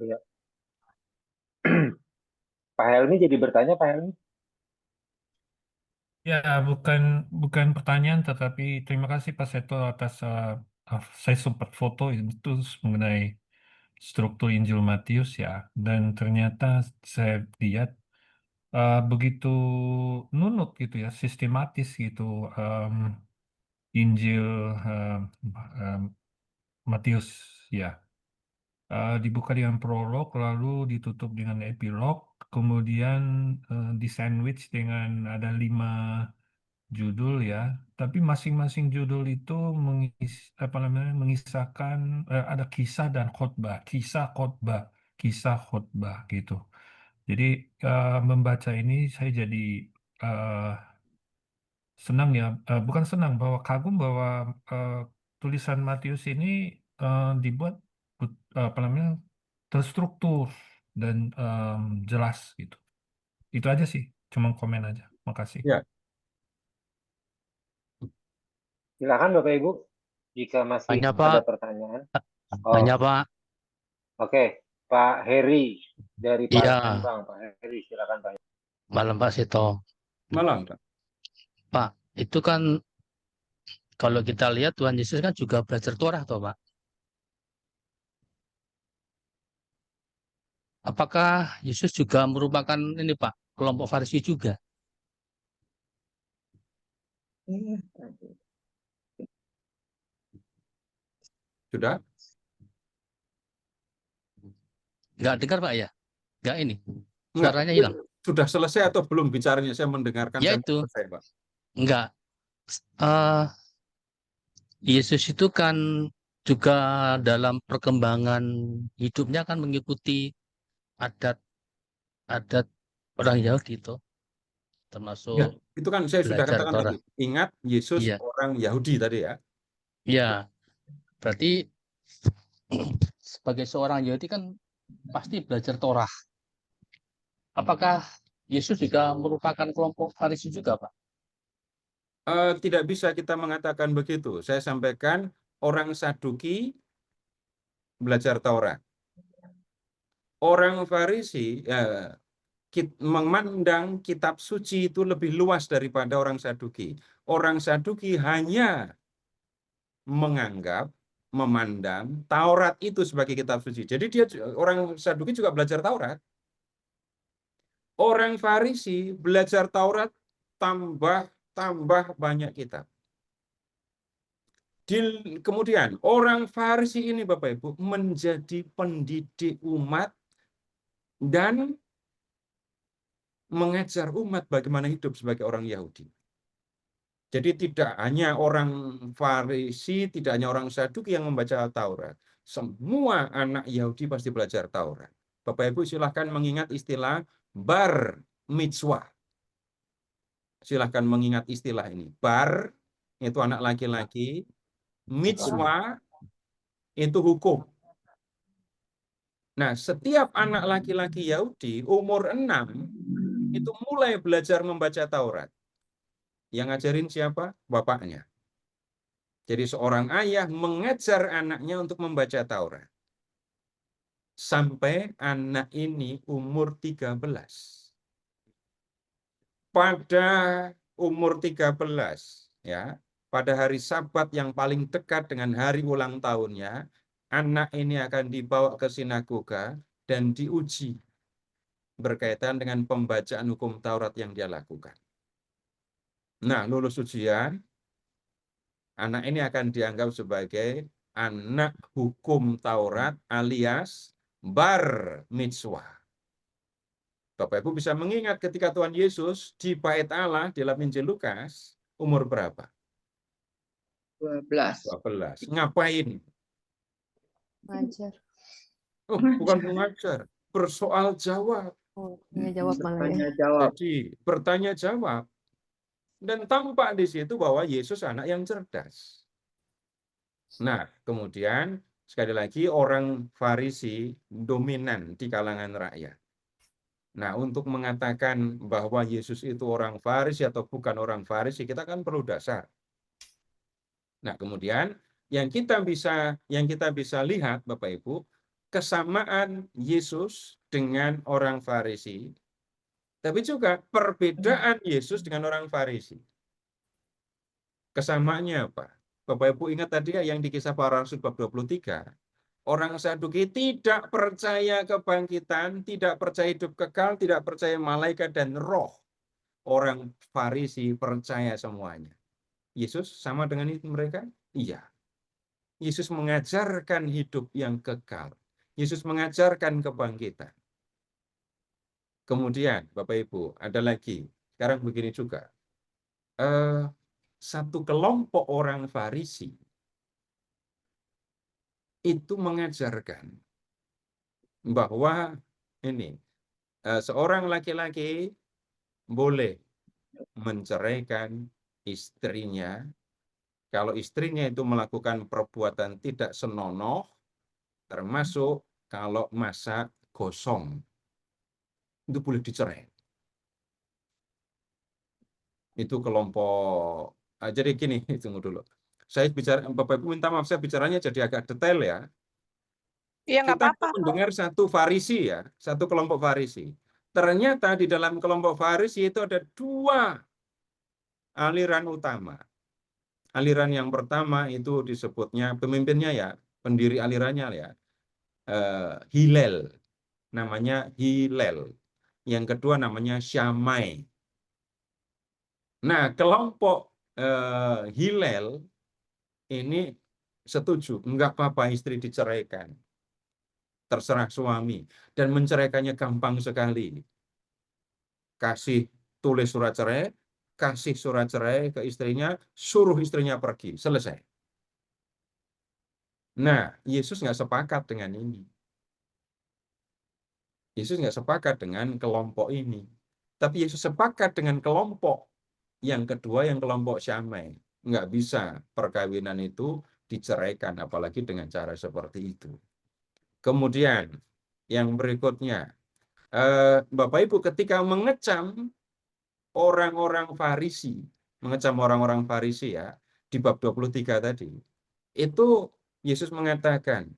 Ya. Pak Helmi jadi bertanya, Pak Helmi. Ya, bukan pertanyaan, tetapi terima kasih Pak Seto atas saya sempat foto itu mengenai struktur Injil Matius ya, dan ternyata saya lihat begitu nunuk gitu ya, sistematis gitu Injil em, Matius ya. Dibuka dengan prolog, lalu ditutup dengan epilog, kemudian di sandwich dengan ada 5 judul ya, tapi masing-masing judul itu mengisahkan ada kisah dan khotbah, kisah khotbah gitu. Jadi membaca ini saya jadi eh, senang ya, bukan senang, bahwa kagum bahwa tulisan Matius ini dibuat terstruktur dan jelas gitu. Itu aja sih, cuma komen aja. Makasih. Ya, Silakan Bapak Ibu, jika masih Tanya ada Pak, pertanyaan. tanya Oh, Pak. oke. Pak Heri dari Iya, Palembang. Pak Heri, silakan Pak. malam Pak Sito. malam, Pak. Pak, itu kan kalau kita lihat Tuhan Yesus kan juga belajar Torah toh Pak. Apakah Yesus juga merupakan ini Pak, kelompok Farisi juga? Iya. Sudah? Nggak dengar Pak ya? Nggak ini, Enggak. suaranya hilang. Sudah selesai atau belum bicaranya? Saya mendengarkan Ya sampai itu, selesai, Pak. nggak. Yesus itu kan juga dalam perkembangan hidupnya kan mengikuti adat orang Yahudi itu, Ya, termasuk itu kan saya sudah belajar katakan Torah. tadi. Ingat, Yesus Iya, orang Yahudi tadi ya. iya. Berarti sebagai seorang Yahudi kan pasti belajar Torah. Apakah Yesus juga merupakan kelompok Farisi juga, Pak? Tidak bisa kita mengatakan begitu. Saya sampaikan orang Saduki belajar Taurat. Orang Farisi memandang kitab suci itu lebih luas daripada orang Saduki. Orang Saduki hanya menganggap, memandang Taurat itu sebagai kitab suci. Jadi orang Saduki juga belajar Taurat. Orang Farisi belajar Taurat tambah banyak kitab. Kemudian orang Farisi ini Bapak Ibu menjadi pendidik umat dan mengajar umat bagaimana hidup sebagai orang Yahudi. Jadi tidak hanya orang Farisi, tidak hanya orang Saduki yang membaca Taurat. Semua anak Yahudi pasti belajar Taurat. Bapak Ibu silahkan mengingat istilah bar mitzvah. Silahkan mengingat istilah ini. Bar itu anak laki-laki, mitzvah itu hukum. Nah, setiap anak laki-laki Yahudi umur 6 itu mulai belajar membaca Taurat. Yang ngajarin siapa? Bapaknya. Jadi seorang ayah mengajar anaknya untuk membaca Taurat. Sampai anak ini umur 13. Pada umur 13, ya, pada hari Sabat yang paling dekat dengan hari ulang tahunnya, anak ini akan dibawa ke sinagoga dan diuji berkaitan dengan pembacaan hukum Taurat yang dia lakukan. Nah, lulus ujian, anak ini akan dianggap sebagai anak hukum Taurat alias bar mitzvah. Bapak Ibu bisa mengingat ketika Tuhan Yesus di Bait Allah dalam Injil Lukas, umur berapa? 12. 12. Ngapain? Ngajar. Oh, bukan mengajar, bersoal jawab. Oh, tanya jawab malah ya. Tanya jawab. Jadi bertanya jawab. Dan tampak di situ bahwa Yesus anak yang cerdas. Nah, kemudian sekali lagi orang Farisi dominan di kalangan rakyat. Nah, untuk mengatakan bahwa Yesus itu orang Farisi atau bukan orang Farisi, kita kan perlu dasar. Nah, kemudian yang kita bisa lihat Bapak Ibu, kesamaan Yesus dengan orang Farisi Tapi juga perbedaan Yesus dengan orang Farisi. Kesamaannya apa? Bapak Ibu ingat tadi ya yang di Kisah Para Rasul bab 23. Orang Saduki tidak percaya kebangkitan, tidak percaya hidup kekal, tidak percaya malaikat dan roh. Orang Farisi percaya semuanya. Yesus sama dengan itu mereka? Iya. Yesus mengajarkan hidup yang kekal. Yesus mengajarkan kebangkitan. Kemudian, Bapak Ibu, ada lagi. Sekarang begini juga. Satu kelompok orang Farisi itu mengajarkan bahwa ini seorang laki-laki boleh menceraikan istrinya kalau istrinya itu melakukan perbuatan tidak senonoh, termasuk kalau masak gosong, itu boleh dicerai. Itu kelompok. Jadi gini, tunggu dulu. Saya bicara, Bapak Ibu minta maaf, saya bicaranya jadi agak detail ya. Iya, nggak Kita apa-apa. mendengar satu Farisi ya, satu kelompok Farisi. Ternyata di dalam kelompok Farisi itu ada dua aliran utama. Aliran yang pertama itu disebutnya pemimpinnya ya, pendiri alirannya ya, Hillel, namanya Hillel. Yang kedua namanya Shammai. Nah, kelompok Hillel ini setuju, enggak apa-apa istri diceraikan. Terserah suami. Dan menceraikannya gampang sekali. Kasih tulis surat cerai, kasih surat cerai ke istrinya, suruh istrinya pergi. Selesai. Nah, Yesus nggak sepakat dengan ini. Yesus nggak sepakat dengan kelompok ini. Tapi Yesus sepakat dengan kelompok yang kedua, yang kelompok Shammai. Nggak bisa perkawinan itu diceraikan, apalagi dengan cara seperti itu. Kemudian, yang berikutnya, Bapak Ibu ketika mengecam orang-orang Farisi, ya, di bab 23 tadi, itu Yesus mengatakan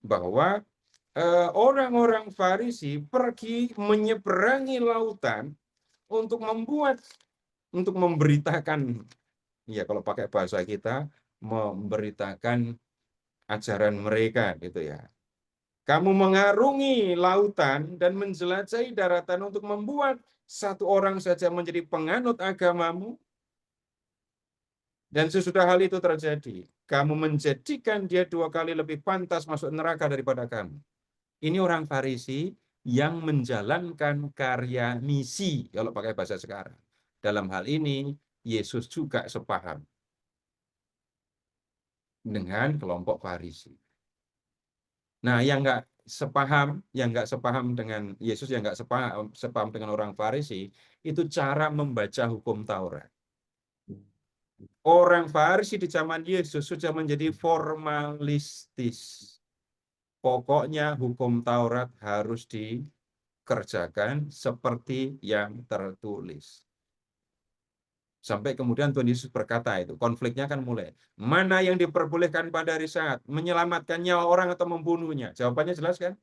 bahwa orang-orang Farisi pergi menyeberangi lautan untuk memberitakan, ya kalau pakai bahasa kita, memberitakan ajaran mereka gitu ya. Kamu mengarungi lautan dan menjelajahi daratan untuk membuat satu orang saja menjadi penganut agamamu. Dan sesudah hal itu terjadi, kamu menjadikan dia 2 kali lebih pantas masuk neraka daripada kamu. Ini orang Farisi yang menjalankan karya misi, kalau pakai bahasa sekarang. Dalam hal ini, Yesus juga sepaham dengan kelompok Farisi. Nah, yang nggak sepaham dengan Yesus, yang nggak sepaham dengan orang Farisi, itu cara membaca hukum Taurat. Orang Farisi di zaman Yesus sudah menjadi formalistis. Pokoknya hukum Taurat harus dikerjakan seperti yang tertulis. Sampai kemudian Tuhan Yesus berkata itu, konfliknya kan mulai. Mana yang diperbolehkan pada hari saat? Menyelamatkan nyawa orang atau membunuhnya? Jawabannya jelas kan?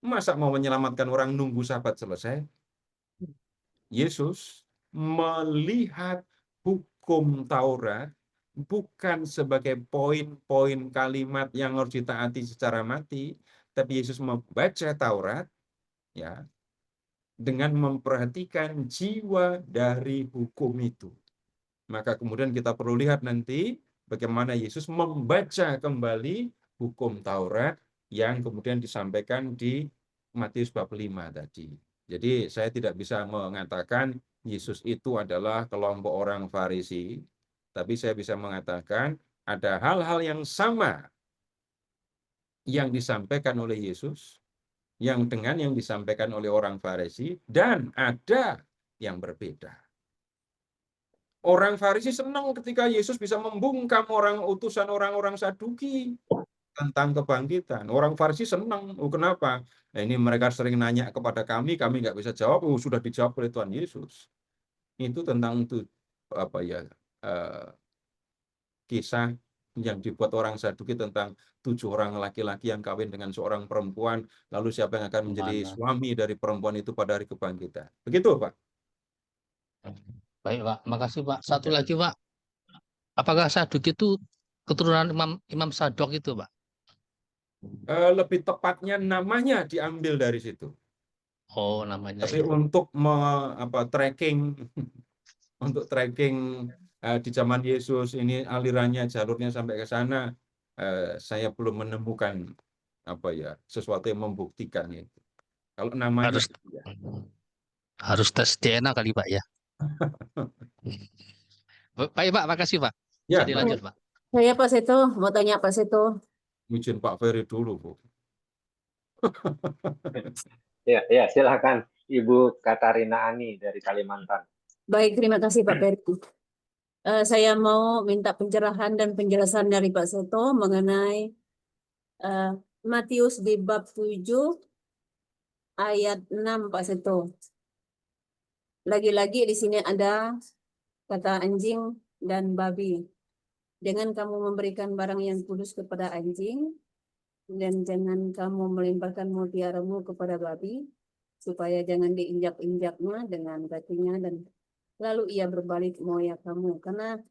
Masa mau menyelamatkan orang nunggu sabat selesai? Yesus melihat hukum Taurat bukan sebagai poin-poin kalimat yang harus ditaati secara mati, tapi Yesus membaca Taurat ya dengan memperhatikan jiwa dari hukum itu. Maka kemudian kita perlu lihat nanti bagaimana Yesus membaca kembali hukum Taurat yang kemudian disampaikan di Matius bab 5 tadi. Jadi saya tidak bisa mengatakan Yesus itu adalah kelompok orang Farisi, tapi saya bisa mengatakan ada hal-hal yang sama yang disampaikan oleh Yesus, yang dengan yang disampaikan oleh orang Farisi, dan ada yang berbeda. Orang Farisi senang ketika Yesus bisa membungkam utusan orang-orang Saduki tentang kebangkitan. Orang Farisi senang. Oh, kenapa? Nah, ini mereka sering nanya kepada kami nggak bisa jawab. Oh, sudah dijawab oleh Tuhan Yesus. Itu tentang itu Kisah yang dibuat orang Saduki tentang 7 orang laki-laki yang kawin dengan seorang perempuan, lalu siapa yang akan menjadi Gimana? suami dari perempuan itu pada hari kebangkitan. Begitu, Pak? Baik, Pak. Makasih, Pak. Satu Ya. lagi, Pak. Apakah Saduk itu keturunan Imam Sadok itu, Pak? Lebih tepatnya namanya diambil dari situ. Oh, namanya Tapi ya. untuk tracking untuk tracking di zaman Yesus ini alirannya jalurnya sampai ke sana, saya belum menemukan sesuatu yang membuktikan itu. Kalau namanya Harus tes DNA kali, Pak ya. Baik, Pak. Makasih, Pak. Ya, Bisa dilanjut, Pak. Saya Pak Seto, mau tanya Pak Seto. izin Pak Ferry dulu, Bu. Ya, silakan Ibu Katarina Ani dari Kalimantan. Baik, terima kasih Pak Peri. Saya mau minta pencerahan dan penjelasan dari Pak Seto mengenai Matius di bab 7 ayat 6 Pak Seto. Lagi-lagi di sini ada kata anjing dan babi. Jangan kamu memberikan barang yang kudus kepada anjing, dan jangan kamu melemparkan mutiaramu kepada babi, supaya jangan diinjak-injaknya dengan kakinya, dan lalu ia berbalik mengoyak kamu. Karena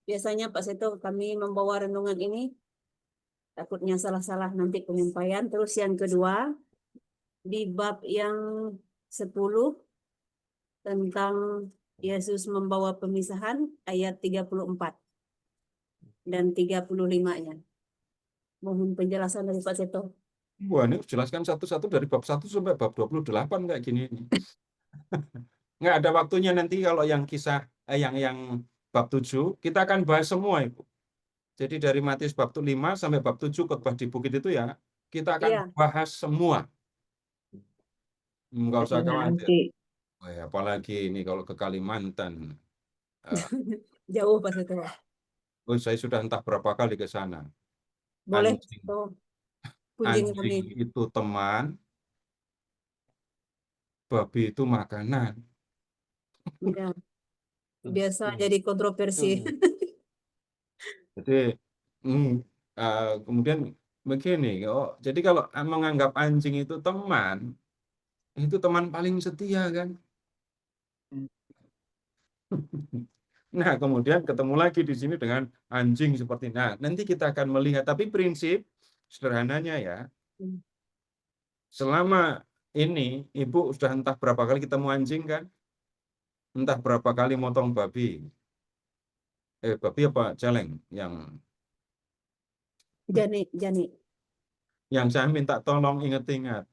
biasanya Pak Seto kami membawa renungan ini, takutnya salah-salah nanti penyampaian. Terus yang kedua, di bab yang 10 tentang Yesus membawa pemisahan ayat 34 dan 35-nya. Mohon penjelasan dari Pak Seto. Wah, ini jelaskan satu-satu dari bab 1 sampai bab 28 kayak gini. Nggak ada waktunya nanti kalau yang kisah yang bab 7 kita akan bahas semua, Ibu. Jadi dari Matius bab 5 sampai bab 7 khotbah di bukit itu ya, kita akan bahas semua. Nggak usah khawatir. Apalagi ini kalau ke Kalimantan. Jauh Pak Seto. Saya sudah entah berapa kali ke sana. Boleh Anjing itu teman, babi itu makanan. Ya, biasa jadi kontroversi. Jadi kemudian begini, jadi kalau menganggap anjing itu teman paling setia kan. Nah, kemudian ketemu lagi di sini dengan anjing seperti ini. Nah, nanti kita akan melihat, tapi prinsip sederhananya ya, selama ini Ibu sudah entah berapa kali ketemu anjing kan, entah berapa kali motong babi. Babi apa celeng yang Jani. Yang saya minta tolong ingat-ingat.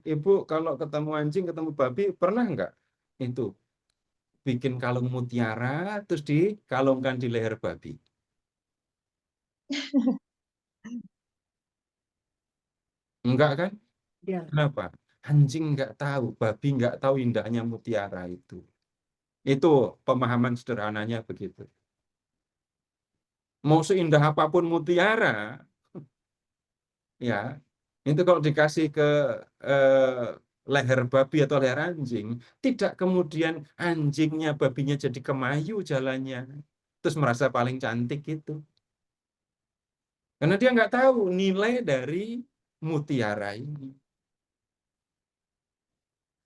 Ibu kalau ketemu anjing, ketemu babi, pernah nggak itu bikin kalung mutiara terus dikalungkan di leher babi? Enggak kan? Ya. Kenapa? Anjing nggak tahu, babi nggak tahu indahnya mutiara itu. Itu pemahaman sederhananya begitu. Mau seindah apapun mutiara, ya, itu kalau dikasih ke leher babi atau leher anjing, tidak kemudian anjingnya, babinya jadi kemayu jalannya, terus merasa paling cantik itu. Karena dia nggak tahu nilai dari mutiara ini.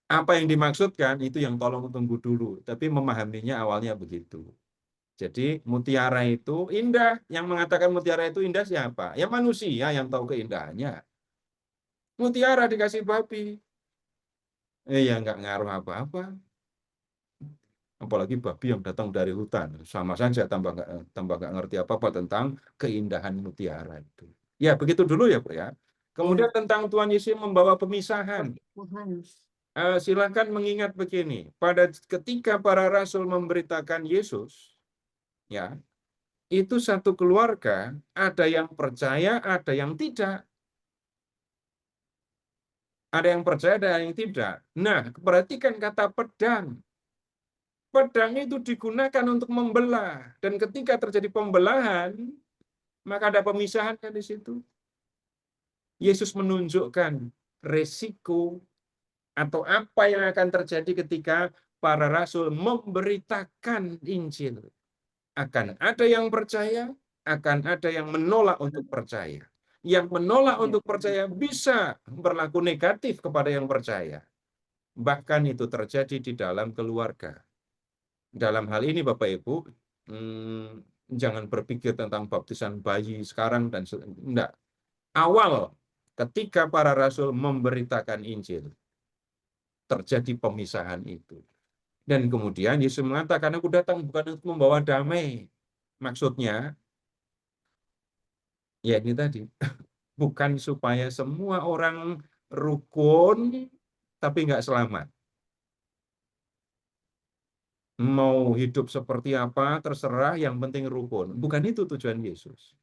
Apa yang dimaksudkan itu yang tolong tunggu dulu, tapi memahaminya awalnya begitu. Jadi mutiara itu indah. Yang mengatakan mutiara itu indah siapa? Ya manusia yang tahu keindahannya. Mutiara dikasih babi, ya nggak ngaruh apa-apa. Apalagi babi yang datang dari hutan, sama saja tambah nggak ngerti apa-apa tentang keindahan mutiara itu. Ya begitu dulu ya, Bu ya. Kemudian tentang Tuhan Yesus membawa pemisahan. Silakan mengingat begini, ketika para rasul memberitakan Yesus, ya, itu satu keluarga, ada yang percaya, ada yang tidak. Ada yang percaya, ada yang tidak. Nah, perhatikan kata pedang. Pedang itu digunakan untuk membelah. Dan ketika terjadi pembelahan, maka ada pemisahan kan di situ. Yesus menunjukkan resiko atau apa yang akan terjadi ketika para rasul memberitakan Injil. Akan ada yang percaya, akan ada yang menolak untuk percaya. Yang menolak untuk percaya bisa berlaku negatif kepada yang percaya. Bahkan itu terjadi di dalam keluarga. Dalam hal ini Bapak Ibu, jangan berpikir tentang baptisan bayi sekarang dan enggak. Awal ketika para rasul memberitakan Injil, terjadi pemisahan itu. Dan kemudian Yesus mengatakan, aku datang bukan untuk membawa damai. Maksudnya, ya ini tadi, bukan supaya semua orang rukun, tapi nggak selamat. Mau hidup seperti apa, terserah, yang penting rukun. Bukan itu tujuan Yesus.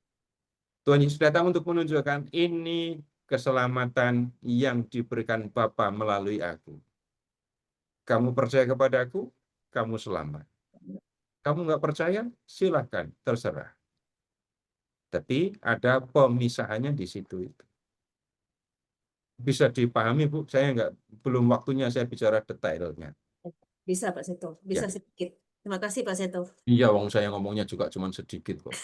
Tuhan Yesus datang untuk menunjukkan ini keselamatan yang diberikan Bapa melalui aku. Kamu percaya kepada aku, kamu selamat. Kamu nggak percaya, silahkan, terserah. Tapi ada pemisahannya di situ itu. Bisa dipahami Bu, saya belum waktunya saya bicara detailnya. Bisa Pak Seto, bisa Ya. sedikit. Terima kasih Pak Seto. Iya, wong saya ngomongnya juga cuma sedikit kok.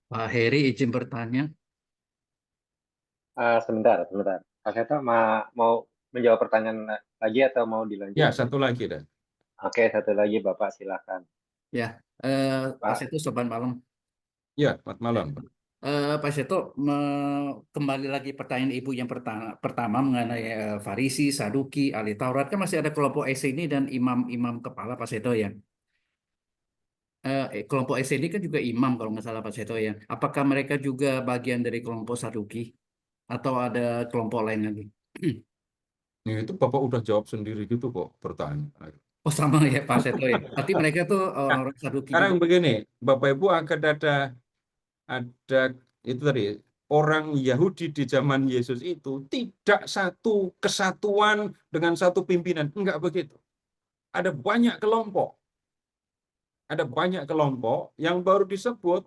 Pak Heri izin bertanya. Sebentar. Pak Seto mau menjawab pertanyaan lagi atau mau dilanjut? Ya, satu lagi dah. Oke, satu lagi Bapak silakan. Ya, Pak Seto selamat malam. Ya, selamat malam. Pak Seto, kembali lagi pertanyaan Ibu yang pertama mengenai Farisi, Saduki, ahli Taurat, kan masih ada kelompok Eseni dan imam-imam kepala Pak Seto ya. Kelompok Eseni kan juga imam kalau nggak salah Pak Seto ya. Apakah mereka juga bagian dari kelompok Saduki atau ada kelompok lain lagi? Ya, itu Bapak udah jawab sendiri gitu kok pertanyaan. Oh sama ya Pak Seto ya. Berarti mereka tuh orang Saduki Sekarang juga. begini, Bapak Ibu akan ada itu tadi, orang Yahudi di zaman Yesus itu tidak satu kesatuan dengan satu pimpinan, enggak begitu. Ada banyak kelompok. Ada banyak kelompok yang baru disebut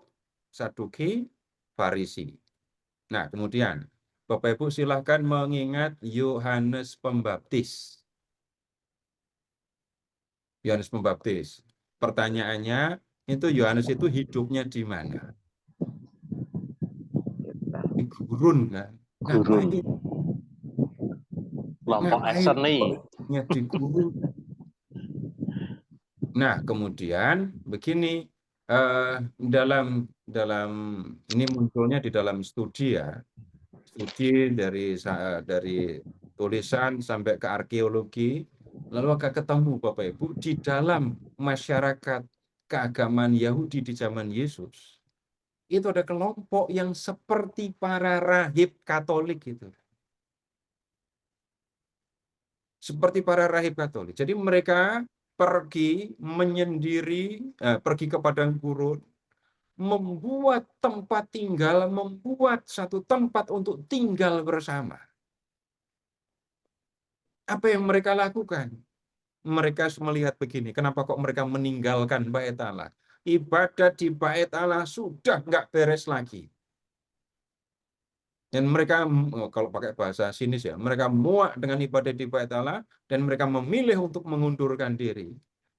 Saduki, Farisi. Nah, kemudian Bapak Ibu silahkan mengingat Yohanes Pembaptis. Yohanes Pembaptis. Pertanyaannya, itu Yohanes itu hidupnya di mana? Di gurun kan? Gurun. Kelompok Eseni. Di gurun. Nah, kemudian begini, dalam ini munculnya di dalam studi ya, studi dari tulisan sampai ke arkeologi, lalu akan ketemu Bapak Ibu di dalam masyarakat keagamaan Yahudi di zaman Yesus. Itu ada kelompok yang seperti para rahib Katolik itu. Seperti para rahib Katolik. Jadi mereka pergi menyendiri, pergi ke padang gurun, membuat tempat tinggal, membuat satu tempat untuk tinggal bersama. Apa yang mereka lakukan? Mereka melihat begini, kenapa kok mereka meninggalkan Bait Allah? Ibadat di Bait Allah sudah nggak beres lagi. Dan mereka, kalau pakai bahasa sinis ya, mereka muak dengan ibadah di Bait Allah, dan mereka memilih untuk mengundurkan diri.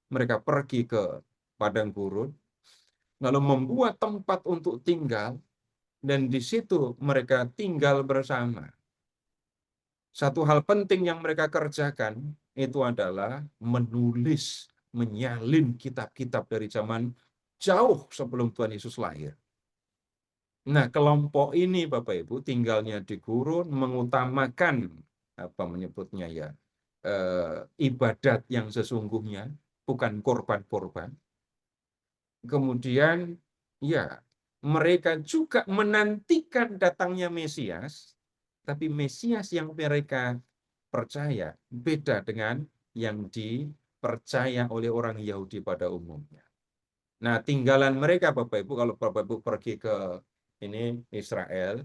Mereka pergi ke padang gurun, lalu membuat tempat untuk tinggal, dan di situ mereka tinggal bersama. Satu hal penting yang mereka kerjakan, itu adalah menulis, menyalin kitab-kitab dari zaman jauh sebelum Tuhan Yesus lahir. Nah, kelompok ini Bapak Ibu tinggalnya di gurun, mengutamakan apa menyebutnya ya, ibadat yang sesungguhnya, bukan korban-korban. Kemudian ya, mereka juga menantikan datangnya Mesias, tapi Mesias yang mereka percaya beda dengan yang dipercaya oleh orang Yahudi pada umumnya. Nah, tinggalan mereka Bapak Ibu, kalau Bapak Ibu pergi ke ini Israel,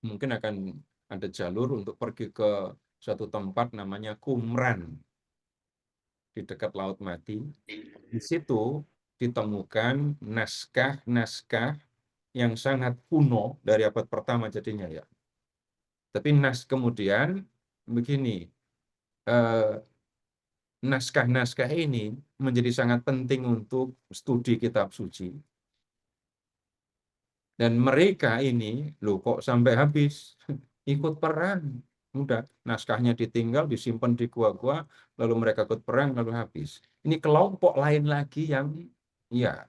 mungkin akan ada jalur untuk pergi ke suatu tempat namanya Qumran di dekat Laut Mati. Di situ ditemukan naskah-naskah yang sangat kuno dari abad pertama jadinya ya. Tapi kemudian begini, naskah-naskah ini menjadi sangat penting untuk studi kitab suci. Dan mereka ini, loh kok sampai habis, ikut perang. Udah, naskahnya ditinggal, disimpan di gua-gua, lalu mereka ikut perang, lalu habis. Ini kelompok lain lagi yang, ya,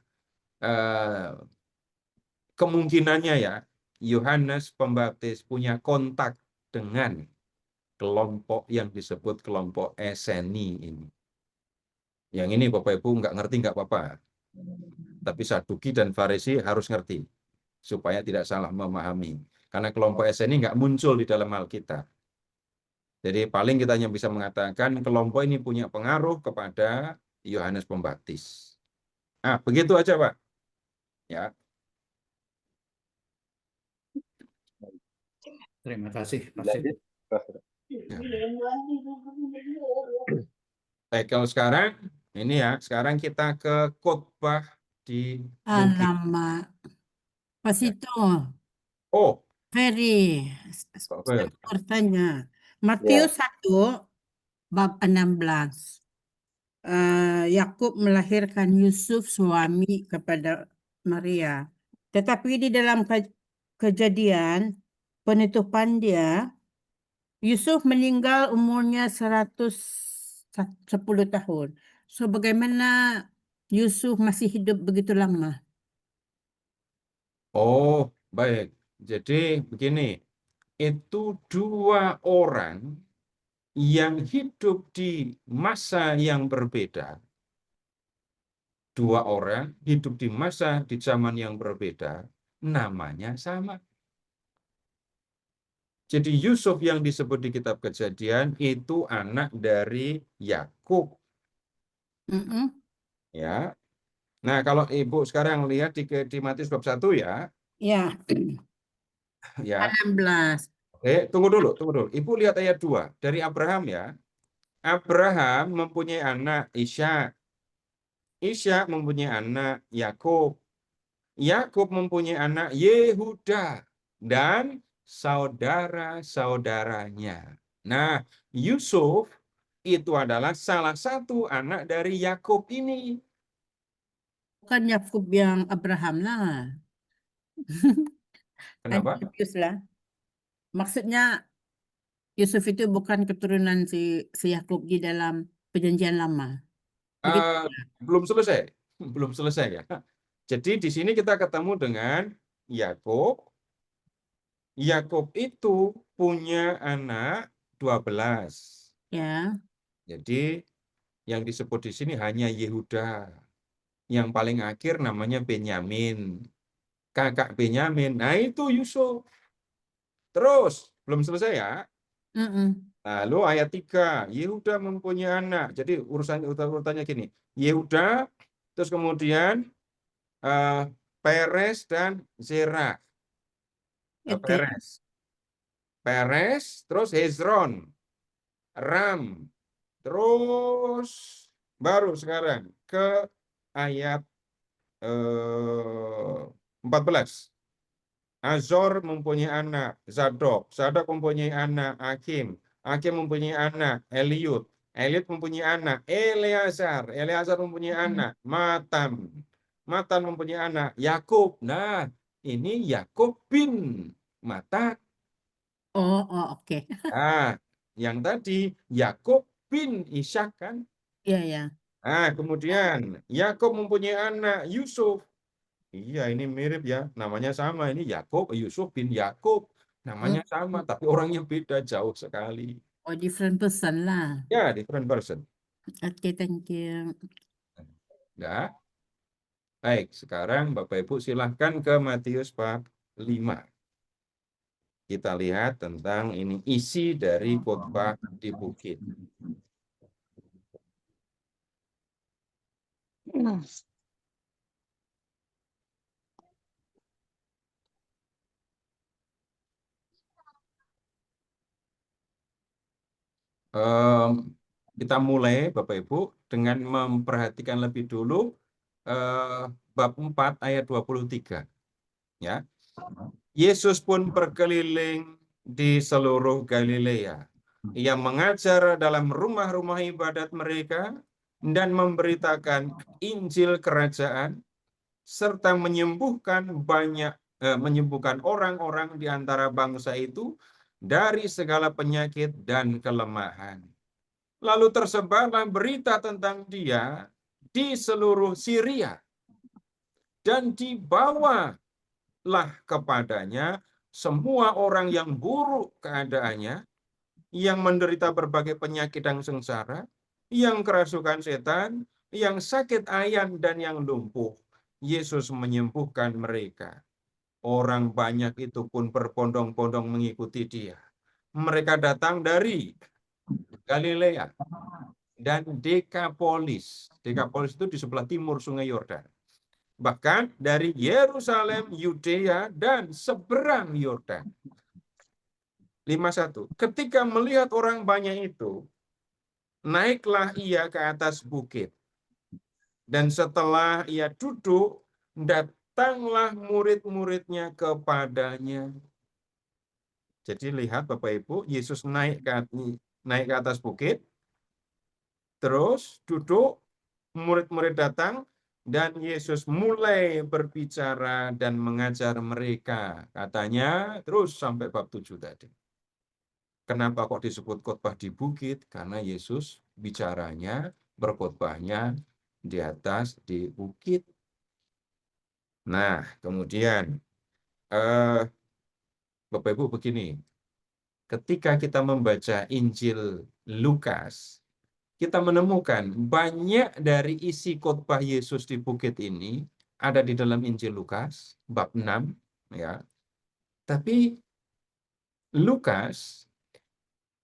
kemungkinannya ya, Yohanes Pembaptis punya kontak dengan kelompok yang disebut kelompok Eseni ini. Yang ini Bapak Ibu nggak ngerti nggak apa-apa. Tapi Saduki dan Farisi harus ngerti supaya tidak salah memahami. Karena kelompok Eseni nggak muncul di dalam Alkitab. Jadi paling kita hanya bisa mengatakan kelompok ini punya pengaruh kepada Yohanes Pembaptis. Ah, begitu aja Pak. Ya. Terima kasih, Pak Lanjut, Seto. Prof. Baik, kalau sekarang ini ya, sekarang kita ke khotbah di bukit. Alamak. Pak Ya. Sito, Oh, Ferry, Pak saya Fer. bertanya. Ya, Matius 1 bab 16. Yakub melahirkan Yusuf suami kepada Maria. Tetapi di dalam kejadian penutupan dia, Yusuf meninggal umurnya 110 tahun. So bagaimana Yusuf masih hidup begitu lama? Oh, baik. Jadi begini, itu dua orang yang hidup di masa yang berbeda. Dua orang hidup di masa di zaman yang berbeda, namanya sama. Jadi Yusuf yang disebut di kitab Kejadian itu anak dari Yakub, Mm-mm. ya. Nah, kalau Ibu sekarang lihat di Matius bab 1 ya, Ya, ya. 16. Tunggu dulu. Ibu lihat ayat 2 dari Abraham ya. Abraham mempunyai anak Ishak. Ishak mempunyai anak Yakub. Yakub mempunyai anak Yehuda dan saudara-saudaranya. Nah, Yusuf itu adalah salah satu anak dari Yakub ini. Bukan Yakub yang Abraham lah. Kenapa? Yusuf lah. Maksudnya Yusuf itu bukan keturunan si Yakub di dalam perjanjian lama. Begitu. Belum selesai. Belum selesai ya. Jadi di sini kita ketemu dengan Yakub. Yakub itu punya anak 12. Ya. Jadi yang disebut di sini hanya Yehuda. Yang paling akhir namanya Benyamin. Kakak Benyamin. Nah, itu Yusuf. Terus, belum selesai ya. Lalu ayat 3, Yehuda mempunyai anak. Jadi urutannya gini. Yehuda, terus kemudian Peres dan Zerah. Peres, terus Hezron, Ram, terus baru sekarang ke ayat 14. Azor mempunyai anak Zadok, Zadok mempunyai anak Hakim, Hakim mempunyai anak Eliud, Eliud mempunyai anak Eleazar, Eleazar mempunyai anak Matan, Matan mempunyai anak Yakub. Nah, ini Yakub bin Matan. Oh, oke. Nah, yang tadi Yakub bin Ishak kan? Iya. Nah, kemudian Yakub mempunyai anak Yusuf. Iya, ini mirip ya. Namanya sama. Ini Yakub, Yusuf bin Yakub. Namanya sama, tapi orangnya beda jauh sekali. Oh, different person lah. Ya, different person. Oke, thank you. Ya. Baik, sekarang Bapak Ibu silahkan ke Matius bab 5. Kita lihat tentang ini isi dari khotbah di bukit. Kita mulai Bapak Ibu dengan memperhatikan lebih dulu bab 4 ayat 23. Ya. Yesus pun berkeliling di seluruh Galilea, Ia mengajar dalam rumah-rumah ibadat mereka dan memberitakan Injil kerajaan serta menyembuhkan orang-orang di antara bangsa itu dari segala penyakit dan kelemahan. Lalu tersebarlah berita tentang dia di seluruh Syria dan dibawalah kepadanya semua orang yang buruk keadaannya, yang menderita berbagai penyakit dan sengsara, yang kerasukan setan, yang sakit ayan dan yang lumpuh. Yesus menyembuhkan mereka. Orang banyak itu pun berbondong-bondong mengikuti dia. Mereka datang dari Galilea dan Dekapolis. Dekapolis itu di sebelah timur Sungai Yordan. Bahkan dari Yerusalem, Yudea, dan seberang Yordan. 51. Ketika melihat orang banyak itu, naiklah ia ke atas bukit. Dan setelah ia duduk, datanglah murid-muridnya kepadanya. Jadi lihat Bapak Ibu, Yesus naik ke atas bukit, terus duduk, murid-murid datang, dan Yesus mulai berbicara dan mengajar mereka. Katanya terus sampai bab 7 tadi. Kenapa kok disebut khotbah di bukit? Karena Yesus bicaranya, berkhotbahnya di atas, di bukit. Nah, kemudian Bapak Ibu begini, ketika kita membaca Injil Lukas, kita menemukan banyak dari isi khotbah Yesus di bukit ini ada di dalam Injil Lukas bab 6 ya. Tapi Lukas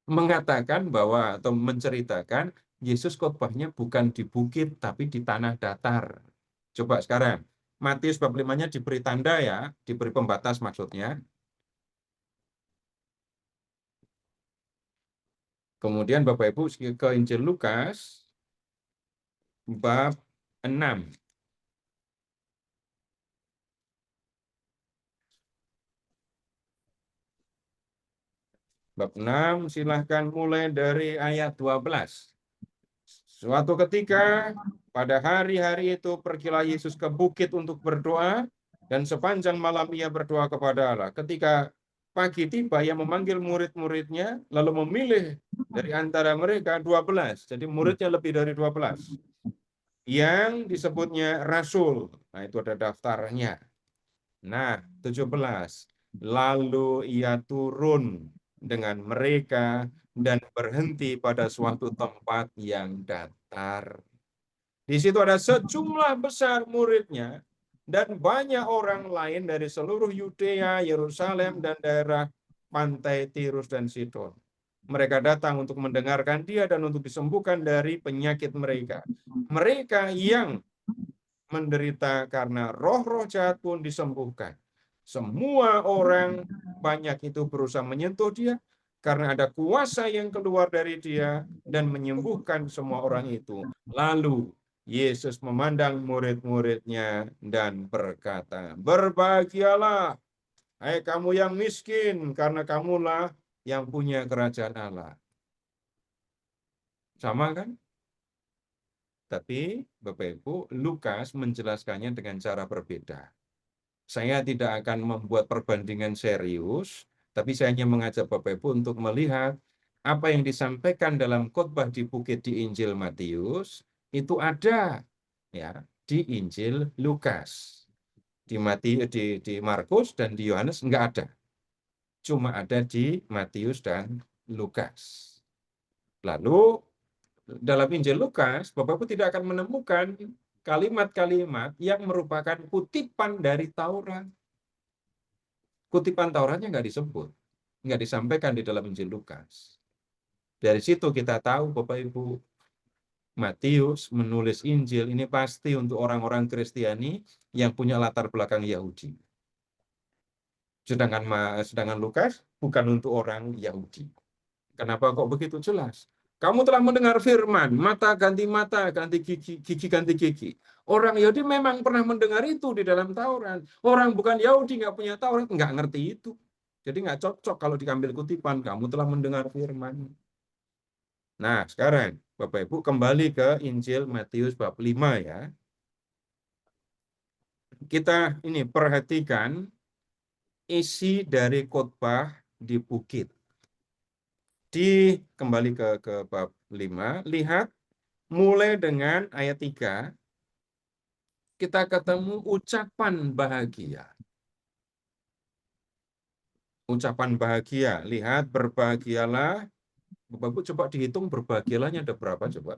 mengatakan bahwa atau menceritakan Yesus khotbahnya bukan di bukit tapi di tanah datar. Coba sekarang Matius bab 5-nya diberi tanda ya, diberi pembatas maksudnya. Kemudian Bapak Ibu ke Injil Lukas bab 6. Bab 6 silahkan mulai dari ayat 12. Suatu ketika pada hari-hari itu pergilah Yesus ke bukit untuk berdoa, dan sepanjang malam ia berdoa kepada Allah. Ketika pagi tiba, ia memanggil murid-muridnya, lalu memilih dari antara mereka 12. Jadi muridnya lebih dari 12. Yang disebutnya rasul. Nah, itu ada daftarnya. Nah, 17. Lalu ia turun dengan mereka dan berhenti pada suatu tempat yang datar. Di situ ada sejumlah besar muridnya dan banyak orang lain dari seluruh Yudea, Yerusalem, dan daerah pantai Tirus dan Sidon. Mereka datang untuk mendengarkan dia dan untuk disembuhkan dari penyakit mereka. Mereka yang menderita karena roh-roh jahat pun disembuhkan. Semua orang banyak itu berusaha menyentuh dia karena ada kuasa yang keluar dari dia dan menyembuhkan semua orang itu. Lalu Yesus memandang murid-muridnya dan berkata, "Berbahagialah, hai kamu yang miskin, karena kamulah yang punya kerajaan Allah." Sama kan? Tapi Bapak Ibu, Lukas menjelaskannya dengan cara berbeda. Saya tidak akan membuat perbandingan serius, tapi saya hanya mengajak Bapak Ibu untuk melihat apa yang disampaikan dalam khotbah di bukit di Injil Matius itu ada ya di Injil Lukas. Di Markus dan di Yohanes enggak ada. Cuma ada di Matius dan Lukas. Lalu dalam Injil Lukas, Bapak Ibu tidak akan menemukan kalimat-kalimat yang merupakan kutipan dari Taurat. Kutipan Tauratnya nggak disebut, nggak disampaikan di dalam Injil Lukas. Dari situ kita tahu, Bapak Ibu, Matius menulis Injil ini pasti untuk orang-orang Kristiani yang punya latar belakang Yahudi. Sedangkan Lukas bukan untuk orang Yahudi. Kenapa kok begitu jelas? Kamu telah mendengar firman, mata, ganti gigi, gigi ganti gigi. Orang Yahudi memang pernah mendengar itu di dalam Taurat. Orang bukan Yahudi, nggak punya Taurat, nggak ngerti itu. Jadi nggak cocok kalau diambil kutipan, kamu telah mendengar firman. Nah, sekarang Bapak Ibu kembali ke Injil Matius bab 5 ya. Kita ini perhatikan isi dari khotbah di bukit. Kembali ke bab 5, lihat mulai dengan ayat 3 kita ketemu ucapan bahagia. Ucapan bahagia, lihat berbahagialah. Bapak Ibu coba dihitung berbahagialahnya ada berapa coba?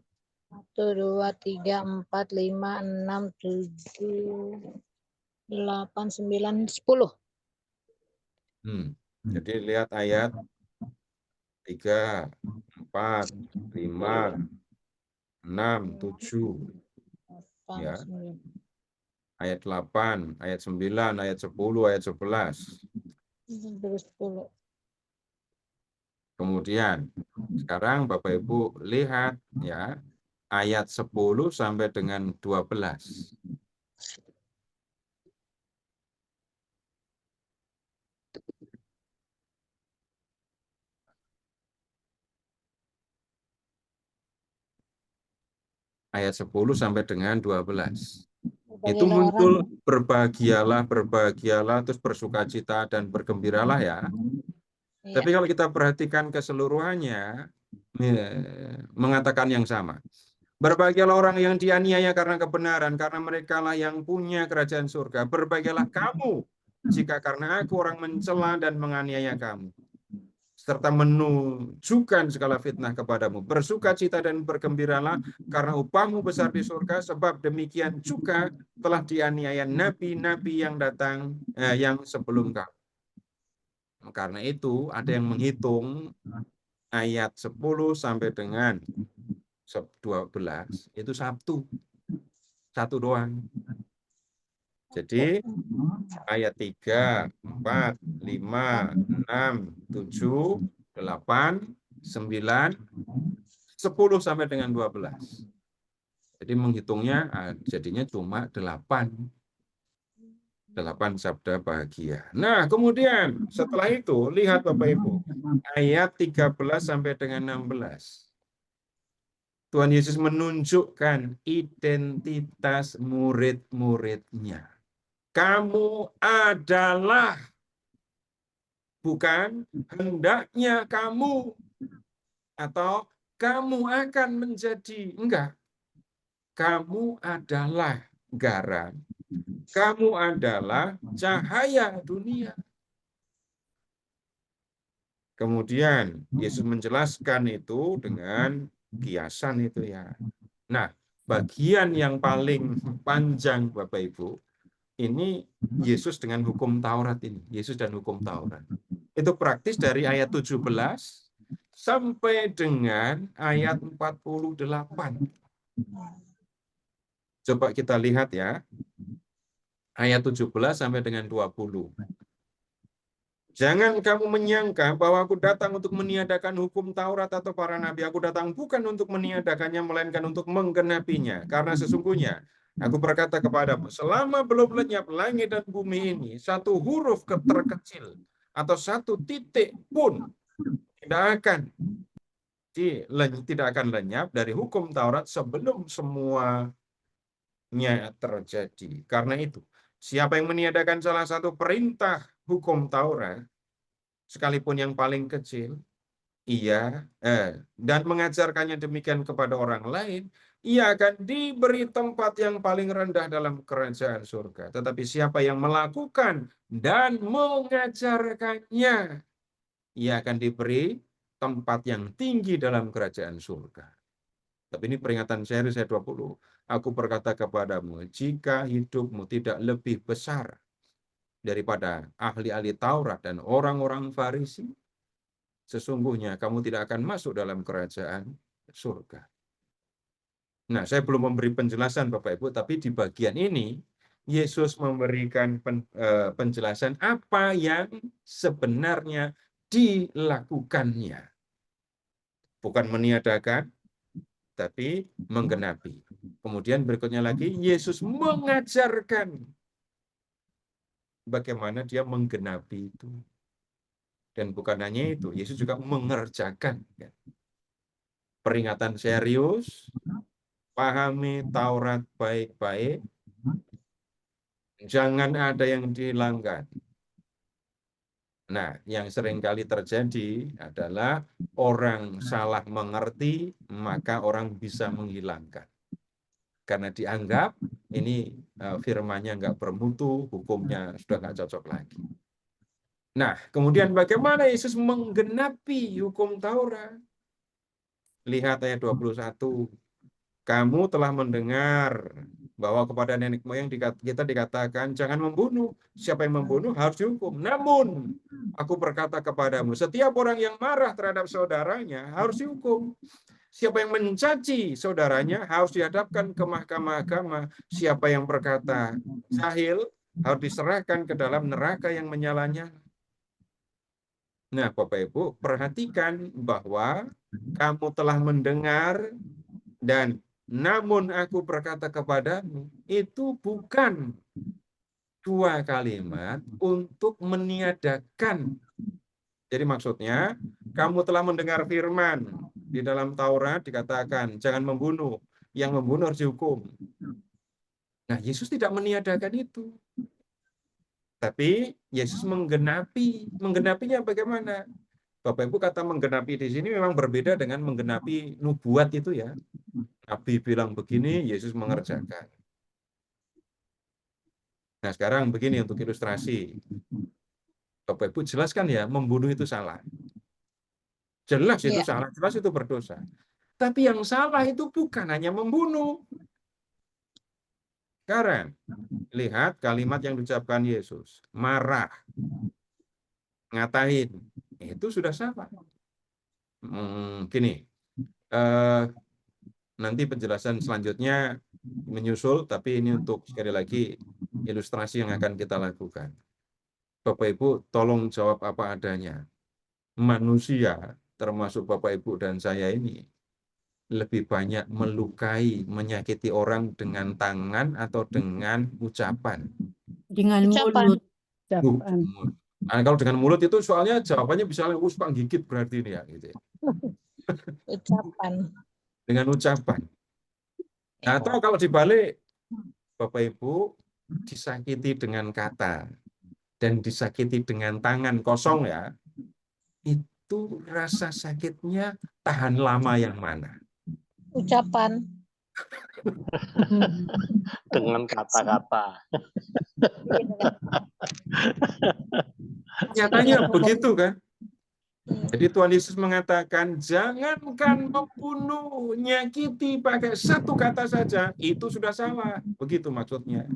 1, 2, 3, 4, 5, 6, 7, 8, 9, 10. Jadi lihat ayat 3, 4, 5, 6, 7. 8, Ya. 9. Ayat 8, ayat 9, ayat 10, ayat 11. Sampai 10. Kemudian sekarang Bapak Ibu lihat ya ayat 10 sampai dengan 12. Ayat 10 sampai dengan 12. Itu muncul berbahagialah, berbahagialah, terus bersukacita dan bergembiralah ya. Iya. Tapi kalau kita perhatikan keseluruhannya, mengatakan yang sama. Berbahagialah orang yang dianiaya karena kebenaran, karena merekalah yang punya kerajaan surga. Berbahagialah kamu, jika karena aku orang mencela dan menganiaya kamu, serta menunjukkan segala fitnah kepadamu. Bersukacita dan bergembiralah, karena upahmu besar di surga, sebab demikian juga telah dianiaya nabi-nabi yang datang, yang sebelum kamu. Karena itu ada yang menghitung ayat 10 sampai dengan 12 itu satu doang. Jadi ayat 3, 4, 5, 6, 7, 8, 9, 10 sampai dengan 12. Jadi menghitungnya jadinya cuma 8 sabda bahagia. Nah, kemudian setelah itu lihat Bapak Ibu ayat 13 sampai dengan 16. Tuhan Yesus menunjukkan identitas murid-muridnya. Kamu adalah, bukan hendaknya kamu, atau kamu akan menjadi, enggak. Kamu adalah garam, kamu adalah cahaya dunia. Kemudian Yesus menjelaskan itu dengan kiasan itu ya. Nah, bagian yang paling panjang Bapak Ibu, ini Yesus dengan hukum Taurat ini. Yesus dan hukum Taurat. Itu praktis dari ayat 17 sampai dengan ayat 48. Coba kita lihat ya. Ayat 17 sampai dengan 20. Jangan kamu menyangka bahwa aku datang untuk meniadakan hukum Taurat atau para nabi. Aku datang bukan untuk meniadakannya, melainkan untuk menggenapinya. Karena sesungguhnya aku berkata kepadamu, selama belum lenyap langit dan bumi ini, satu huruf terkecil atau satu titik pun tidak akan lenyap dari hukum Taurat sebelum semuanya terjadi. Karena itu, siapa yang meniadakan salah satu perintah hukum Taurat, sekalipun yang paling kecil, dan mengajarkannya demikian kepada orang lain, ia akan diberi tempat yang paling rendah dalam kerajaan surga. Tetapi siapa yang melakukan dan mengajarkannya, ia akan diberi tempat yang tinggi dalam kerajaan surga. Tapi ini peringatan serius ayat 20. Aku berkata kepadamu, jika hidupmu tidak lebih besar daripada ahli-ahli Taurat dan orang-orang Farisi, sesungguhnya kamu tidak akan masuk dalam kerajaan surga. Nah, saya belum memberi penjelasan Bapak Ibu, tapi di bagian ini Yesus memberikan penjelasan apa yang sebenarnya dilakukannya. Bukan meniadakan, tapi menggenapi. Kemudian berikutnya lagi, Yesus mengajarkan bagaimana dia menggenapi itu. Dan bukan hanya itu, Yesus juga mengerjakan. peringatan serius, pahami Taurat baik-baik, jangan ada yang dihilangkan. Nah, yang seringkali terjadi adalah orang salah mengerti, maka orang bisa menghilangkan. Karena dianggap ini firmannya nggak bermutu, hukumnya sudah nggak cocok lagi. Nah, kemudian bagaimana Yesus menggenapi hukum Taurat? Lihat ayat 21. Kamu telah mendengar bahwa kepada nenek moyang kita dikatakan jangan membunuh. Siapa yang membunuh harus dihukum. Namun, aku berkata kepadamu, setiap orang yang marah terhadap saudaranya harus dihukum. Siapa yang mencaci saudaranya harus dihadapkan ke mahkamah agama. Siapa yang berkata jahil harus diserahkan ke dalam neraka yang menyala-nyala. Nah, Bapak Ibu, perhatikan bahwa kamu telah mendengar dan namun aku berkata kepadamu, itu bukan dua kalimat untuk meniadakan. Jadi maksudnya, kamu telah mendengar firman di dalam Taurat dikatakan, jangan membunuh. Yang membunuh harus dihukum. Nah, Yesus tidak meniadakan itu. Tapi Yesus menggenapi. Menggenapinya bagaimana? Bapak Ibu kata menggenapi di sini memang berbeda dengan menggenapi nubuat itu ya. Nabi bilang begini, Yesus mengerjakan. Nah, sekarang begini untuk ilustrasi. Bapak Ibu jelaskan ya, membunuh itu salah. Jelas itu salah, jelas itu berdosa. Tapi yang salah itu bukan hanya membunuh. Sekarang, lihat kalimat yang diucapkan Yesus. Marah. Ngatain. Itu sudah salah. Gini. Nanti penjelasan selanjutnya menyusul, tapi ini untuk sekali lagi ilustrasi yang akan kita lakukan. Bapak Ibu, tolong jawab apa adanya. Manusia, termasuk Bapak Ibu dan saya ini, lebih banyak melukai, menyakiti orang dengan tangan atau dengan ucapan? Dengan mulut. Nah, kalau dengan mulut itu soalnya jawabannya bisa Pak gigit berarti ini ya. Gitu. Ucapan. Dengan ucapan. Nah, atau kalau dibalik, Bapak Ibu disakiti dengan kata dan disakiti dengan tangan kosong ya, itu rasa sakitnya tahan lama yang mana? Ucapan. Dengan kata-kata. Nyatanya begitu kan? Jadi Tuhan Yesus mengatakan, jangankan membunuh, nyakiti pakai satu kata saja, itu sudah salah. Begitu maksudnya.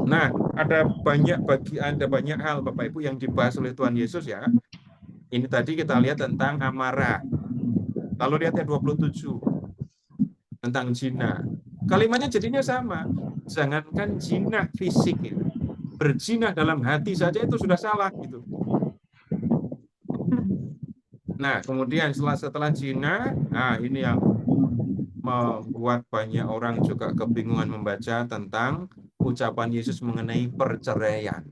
Nah, ada banyak hal Bapak Ibu yang dibahas oleh Tuhan Yesus ya. Ini tadi kita lihat tentang amarah. Lalu lihat yang 27 tentang zina. Kalimatnya jadinya sama. Jangankan zina fisik itu. Berzina dalam hati saja itu sudah salah gitu. Nah, kemudian setelah zina, ini yang membuat banyak orang juga kebingungan membaca tentang ucapan Yesus mengenai perceraian.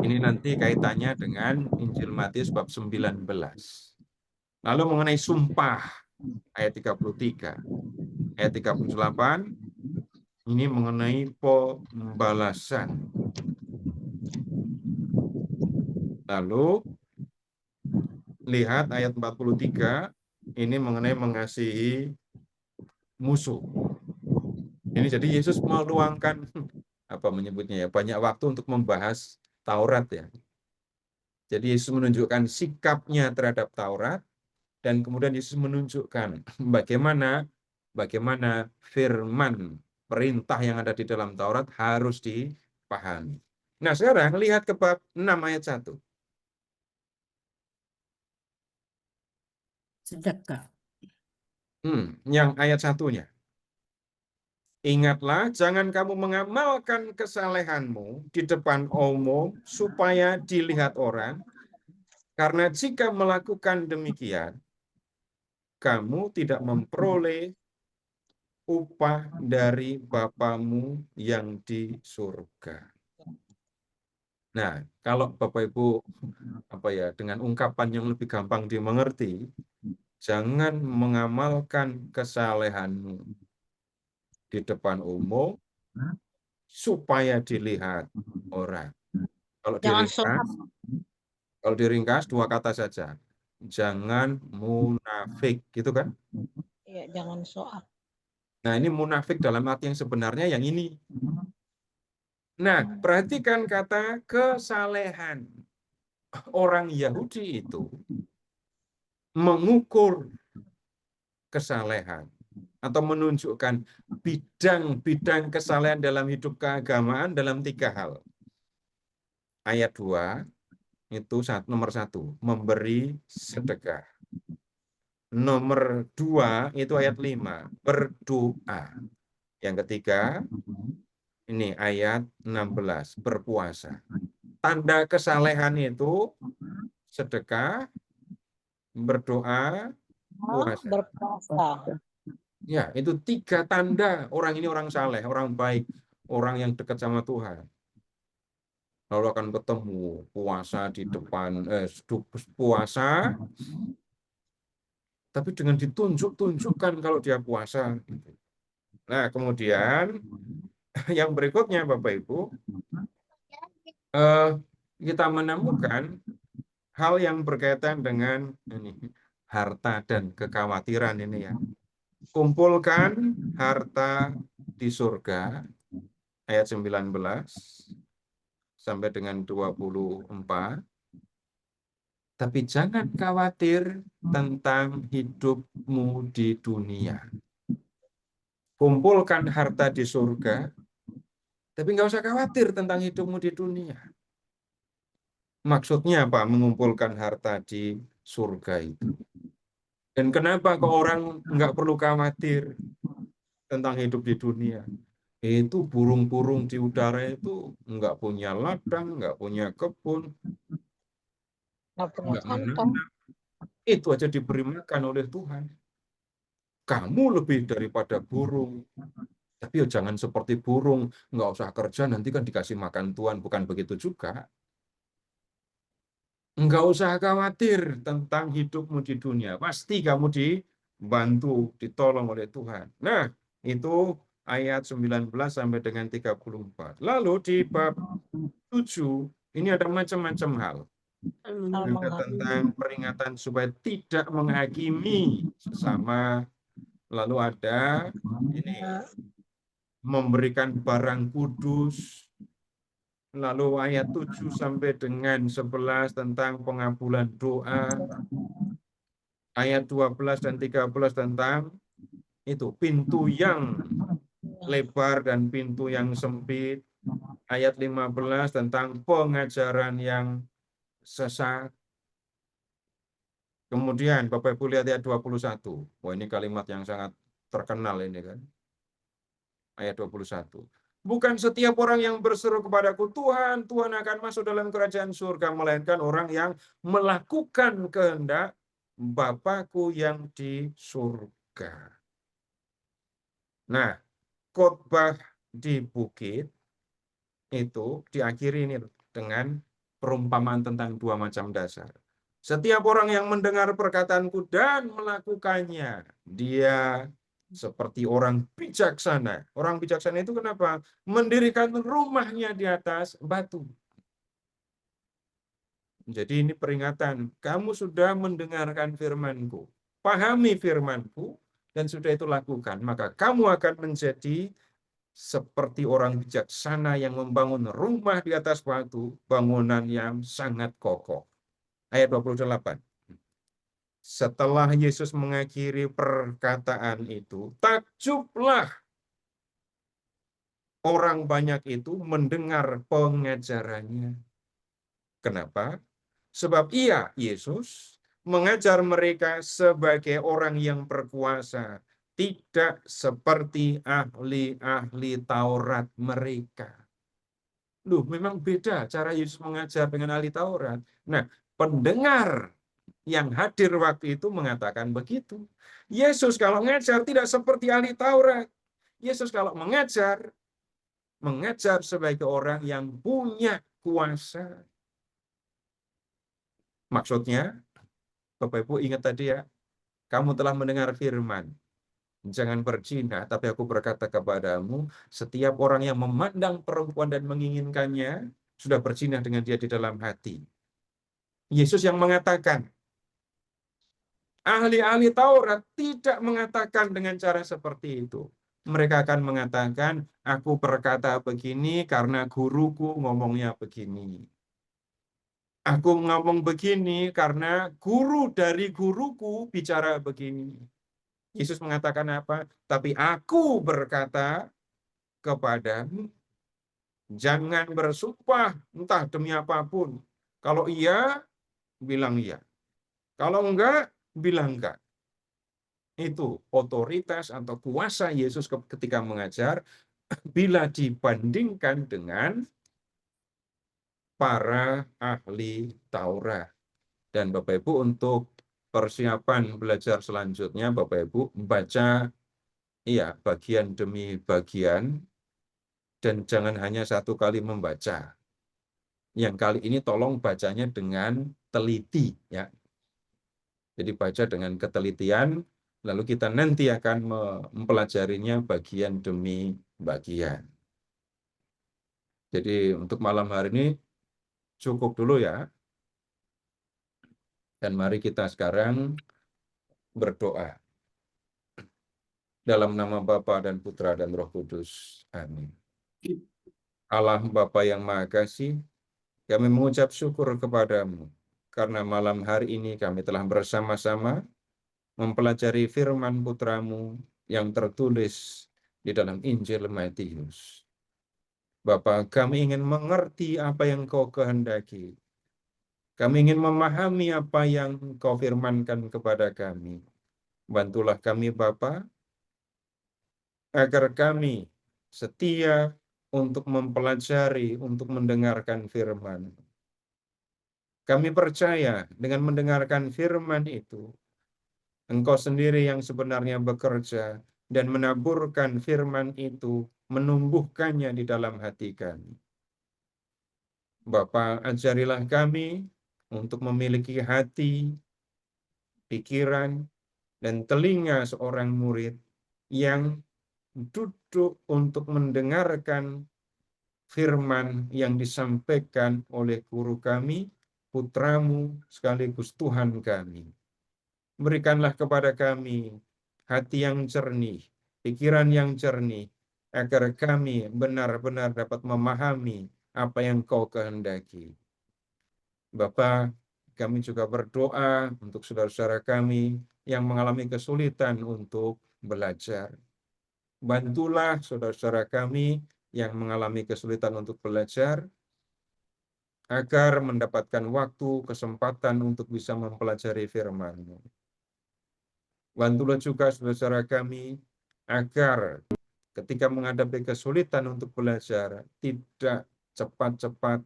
Ini nanti kaitannya dengan Injil Matius bab 19. Lalu mengenai sumpah, ayat 33. Ayat 38, ini mengenai pembalasan. Lalu, lihat ayat 43, ini mengenai mengasihi musuh. Ini jadi Yesus meluangkan, menyebutnya ya, banyak waktu untuk membahas Taurat ya. Jadi Yesus menunjukkan sikapnya terhadap Taurat, dan kemudian Yesus menunjukkan bagaimana firman perintah yang ada di dalam Taurat harus dipahami. Nah, sekarang lihat ke bab 6 ayat 1. Sedekah. Yang ayat 1-nya. Ingatlah, jangan kamu mengamalkan kesalehanmu di depan umum supaya dilihat orang, karena jika melakukan demikian, kamu tidak memperoleh upah dari Bapamu yang di surga. Nah, kalau Bapak Ibu dengan ungkapan yang lebih gampang dimengerti, jangan mengamalkan kesalehanmu di depan umum supaya dilihat orang. Kalau diringkas 2 kata saja. Jangan munafik, gitu kan? Iya, jangan soal. Nah, ini munafik dalam arti yang sebenarnya yang ini. Nah, perhatikan kata kesalehan. Orang Yahudi itu mengukur kesalehan atau menunjukkan bidang-bidang kesalehan dalam hidup keagamaan dalam 3 hal. Ayat 2 itu nomor 1, memberi sedekah. Nomor 2 itu ayat 5, berdoa. Yang ketiga, ini ayat 16, berpuasa. Tanda kesalehan itu sedekah, berdoa, puasa. Berpuasa. Ya, itu 3 tanda orang ini orang saleh, orang baik, orang yang dekat sama Tuhan. Lalu akan ketemu puasa di depan, puasa, tapi dengan ditunjukkan kalau dia puasa. Nah, kemudian yang berikutnya Bapak Ibu, kita menemukan hal yang berkaitan dengan harta dan kekhawatiran ini ya. Kumpulkan harta di surga, ayat 19 sampai dengan 24. Tapi jangan khawatir tentang hidupmu di dunia. Kumpulkan harta di surga, tapi nggak usah khawatir tentang hidupmu di dunia. Maksudnya apa? Mengumpulkan harta di surga itu. Dan kenapa kok orang nggak perlu khawatir tentang hidup di dunia? Itu burung-burung di udara itu nggak punya ladang, nggak punya kebun, nggak menanam. Itu aja diberi makan oleh Tuhan. Kamu lebih daripada burung. Tapi jangan seperti burung, nggak usah kerja, nanti kan dikasih makan Tuhan. Bukan begitu juga. Nggak usah khawatir tentang hidupmu di dunia. Pasti kamu dibantu, ditolong oleh Tuhan. Nah, itu ayat 19 sampai dengan 34. Lalu di bab 7, ini ada macam-macam hal. Ada tentang peringatan supaya tidak menghakimi sesama. Lalu ada ini memberikan barang kudus. Lalu ayat 7 sampai dengan 11 tentang pengabulan doa. Ayat 12 dan 13 tentang itu pintu yang lebar dan pintu yang sempit. Ayat 15 tentang pengajaran yang sesat. Kemudian Bapak Ibu lihat ayat 21. Wah, ini kalimat yang sangat terkenal ini kan. Ayat 21. Bukan setiap orang yang berseru kepadaku, Tuhan, Tuhan akan masuk dalam kerajaan surga, melainkan orang yang melakukan kehendak Bapakku yang di surga. Nah, khotbah di bukit itu diakhiri ini dengan perumpamaan tentang 2 macam dasar. Setiap orang yang mendengar perkataanku dan melakukannya, dia seperti orang bijaksana. Orang bijaksana itu kenapa? Mendirikan rumahnya di atas batu. Jadi ini peringatan, kamu sudah mendengarkan firmanku, pahami firmanku, dan sudah itu lakukan, maka kamu akan menjadi seperti orang bijaksana yang membangun rumah di atas batu, bangunan yang sangat kokoh. Ayat 28. Setelah Yesus mengakhiri perkataan itu, takjublah orang banyak itu mendengar pengajarannya. Kenapa? Sebab ia, Yesus, mengajar mereka sebagai orang yang berkuasa, tidak seperti ahli-ahli Taurat mereka. Loh, memang beda cara Yesus mengajar dengan ahli Taurat. Nah, pendengar yang hadir waktu itu mengatakan begitu. Yesus kalau mengajar tidak seperti ahli Taurat. Yesus kalau mengajar sebagai orang yang punya kuasa. Maksudnya, Bapak Ibu ingat tadi ya, kamu telah mendengar firman, jangan berzina, tapi aku berkata kepadamu, setiap orang yang memandang perempuan dan menginginkannya, sudah berzina dengan dia di dalam hati. Yesus yang mengatakan, ahli-ahli Taurat tidak mengatakan dengan cara seperti itu. Mereka akan mengatakan, aku berkata begini karena guruku ngomongnya begini. Aku ngomong begini karena guru dari guruku bicara begini. Yesus mengatakan apa? Tapi aku berkata kepadamu, jangan bersumpah entah demi apapun. Kalau iya, bilang iya. Kalau enggak, bilang enggak. Itu otoritas atau kuasa Yesus ketika mengajar bila dibandingkan dengan para ahli Taurat. Dan Bapak Ibu untuk persiapan belajar selanjutnya, Bapak Ibu baca bagian demi bagian dan jangan hanya satu kali membaca. Yang kali ini tolong bacanya dengan teliti ya. Jadi baca dengan ketelitian, lalu kita nanti akan mempelajarinya bagian demi bagian. Jadi untuk malam hari ini cukup dulu ya. Dan mari kita sekarang berdoa. Dalam nama Bapa dan Putra dan Roh Kudus. Amin. Allah Bapa yang Maha Kasih, kami mengucap syukur kepadamu. Karena malam hari ini kami telah bersama-sama mempelajari firman Putramu yang tertulis di dalam Injil Matius. Bapa, kami ingin mengerti apa yang Kau kehendaki. Kami ingin memahami apa yang Kau firmankan kepada kami. Bantulah kami Bapa, agar kami setia untuk mempelajari, untuk mendengarkan firman. Kami percaya dengan mendengarkan firman itu, Engkau sendiri yang sebenarnya bekerja dan menaburkan firman itu, menumbuhkannya di dalam hati kami. Bapa, ajarilah kami untuk memiliki hati, pikiran, dan telinga seorang murid yang duduk untuk mendengarkan firman yang disampaikan oleh guru kami, Putramu, sekaligus Tuhan kami. Berikanlah kepada kami hati yang jernih, pikiran yang jernih, agar kami benar-benar dapat memahami apa yang Kau kehendaki. Bapa, kami juga berdoa untuk saudara-saudara kami yang mengalami kesulitan untuk belajar. Bantulah saudara-saudara kami yang mengalami kesulitan untuk belajar, agar mendapatkan waktu, kesempatan untuk bisa mempelajari firman-Mu. Bantulah juga saudara-saudara kami, agar ketika menghadapi kesulitan untuk belajar, tidak cepat-cepat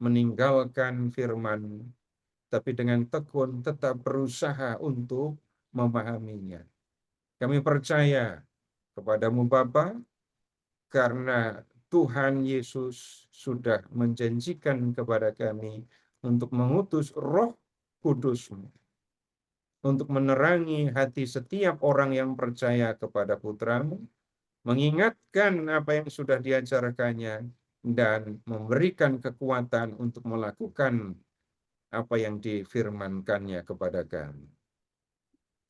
meninggalkan firman-Mu, tapi dengan tekun tetap berusaha untuk memahaminya. Kami percaya kepadamu Bapa, karena Tuhan Yesus sudah menjanjikan kepada kami untuk mengutus Roh Kudus-Mu untuk menerangi hati setiap orang yang percaya kepada Putra-Mu, mengingatkan apa yang sudah diajarkannya, dan memberikan kekuatan untuk melakukan apa yang difirmankannya kepada kami.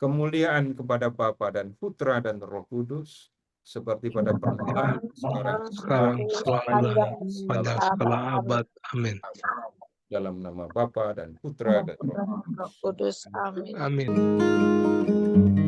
Kemuliaan kepada Bapa dan Putra dan Roh Kudus, seperti pada permulaan, sekarang, pada segala abad. Amin. Dalam nama Bapa dan Putra dan Roh Kudus. Amin. Amin.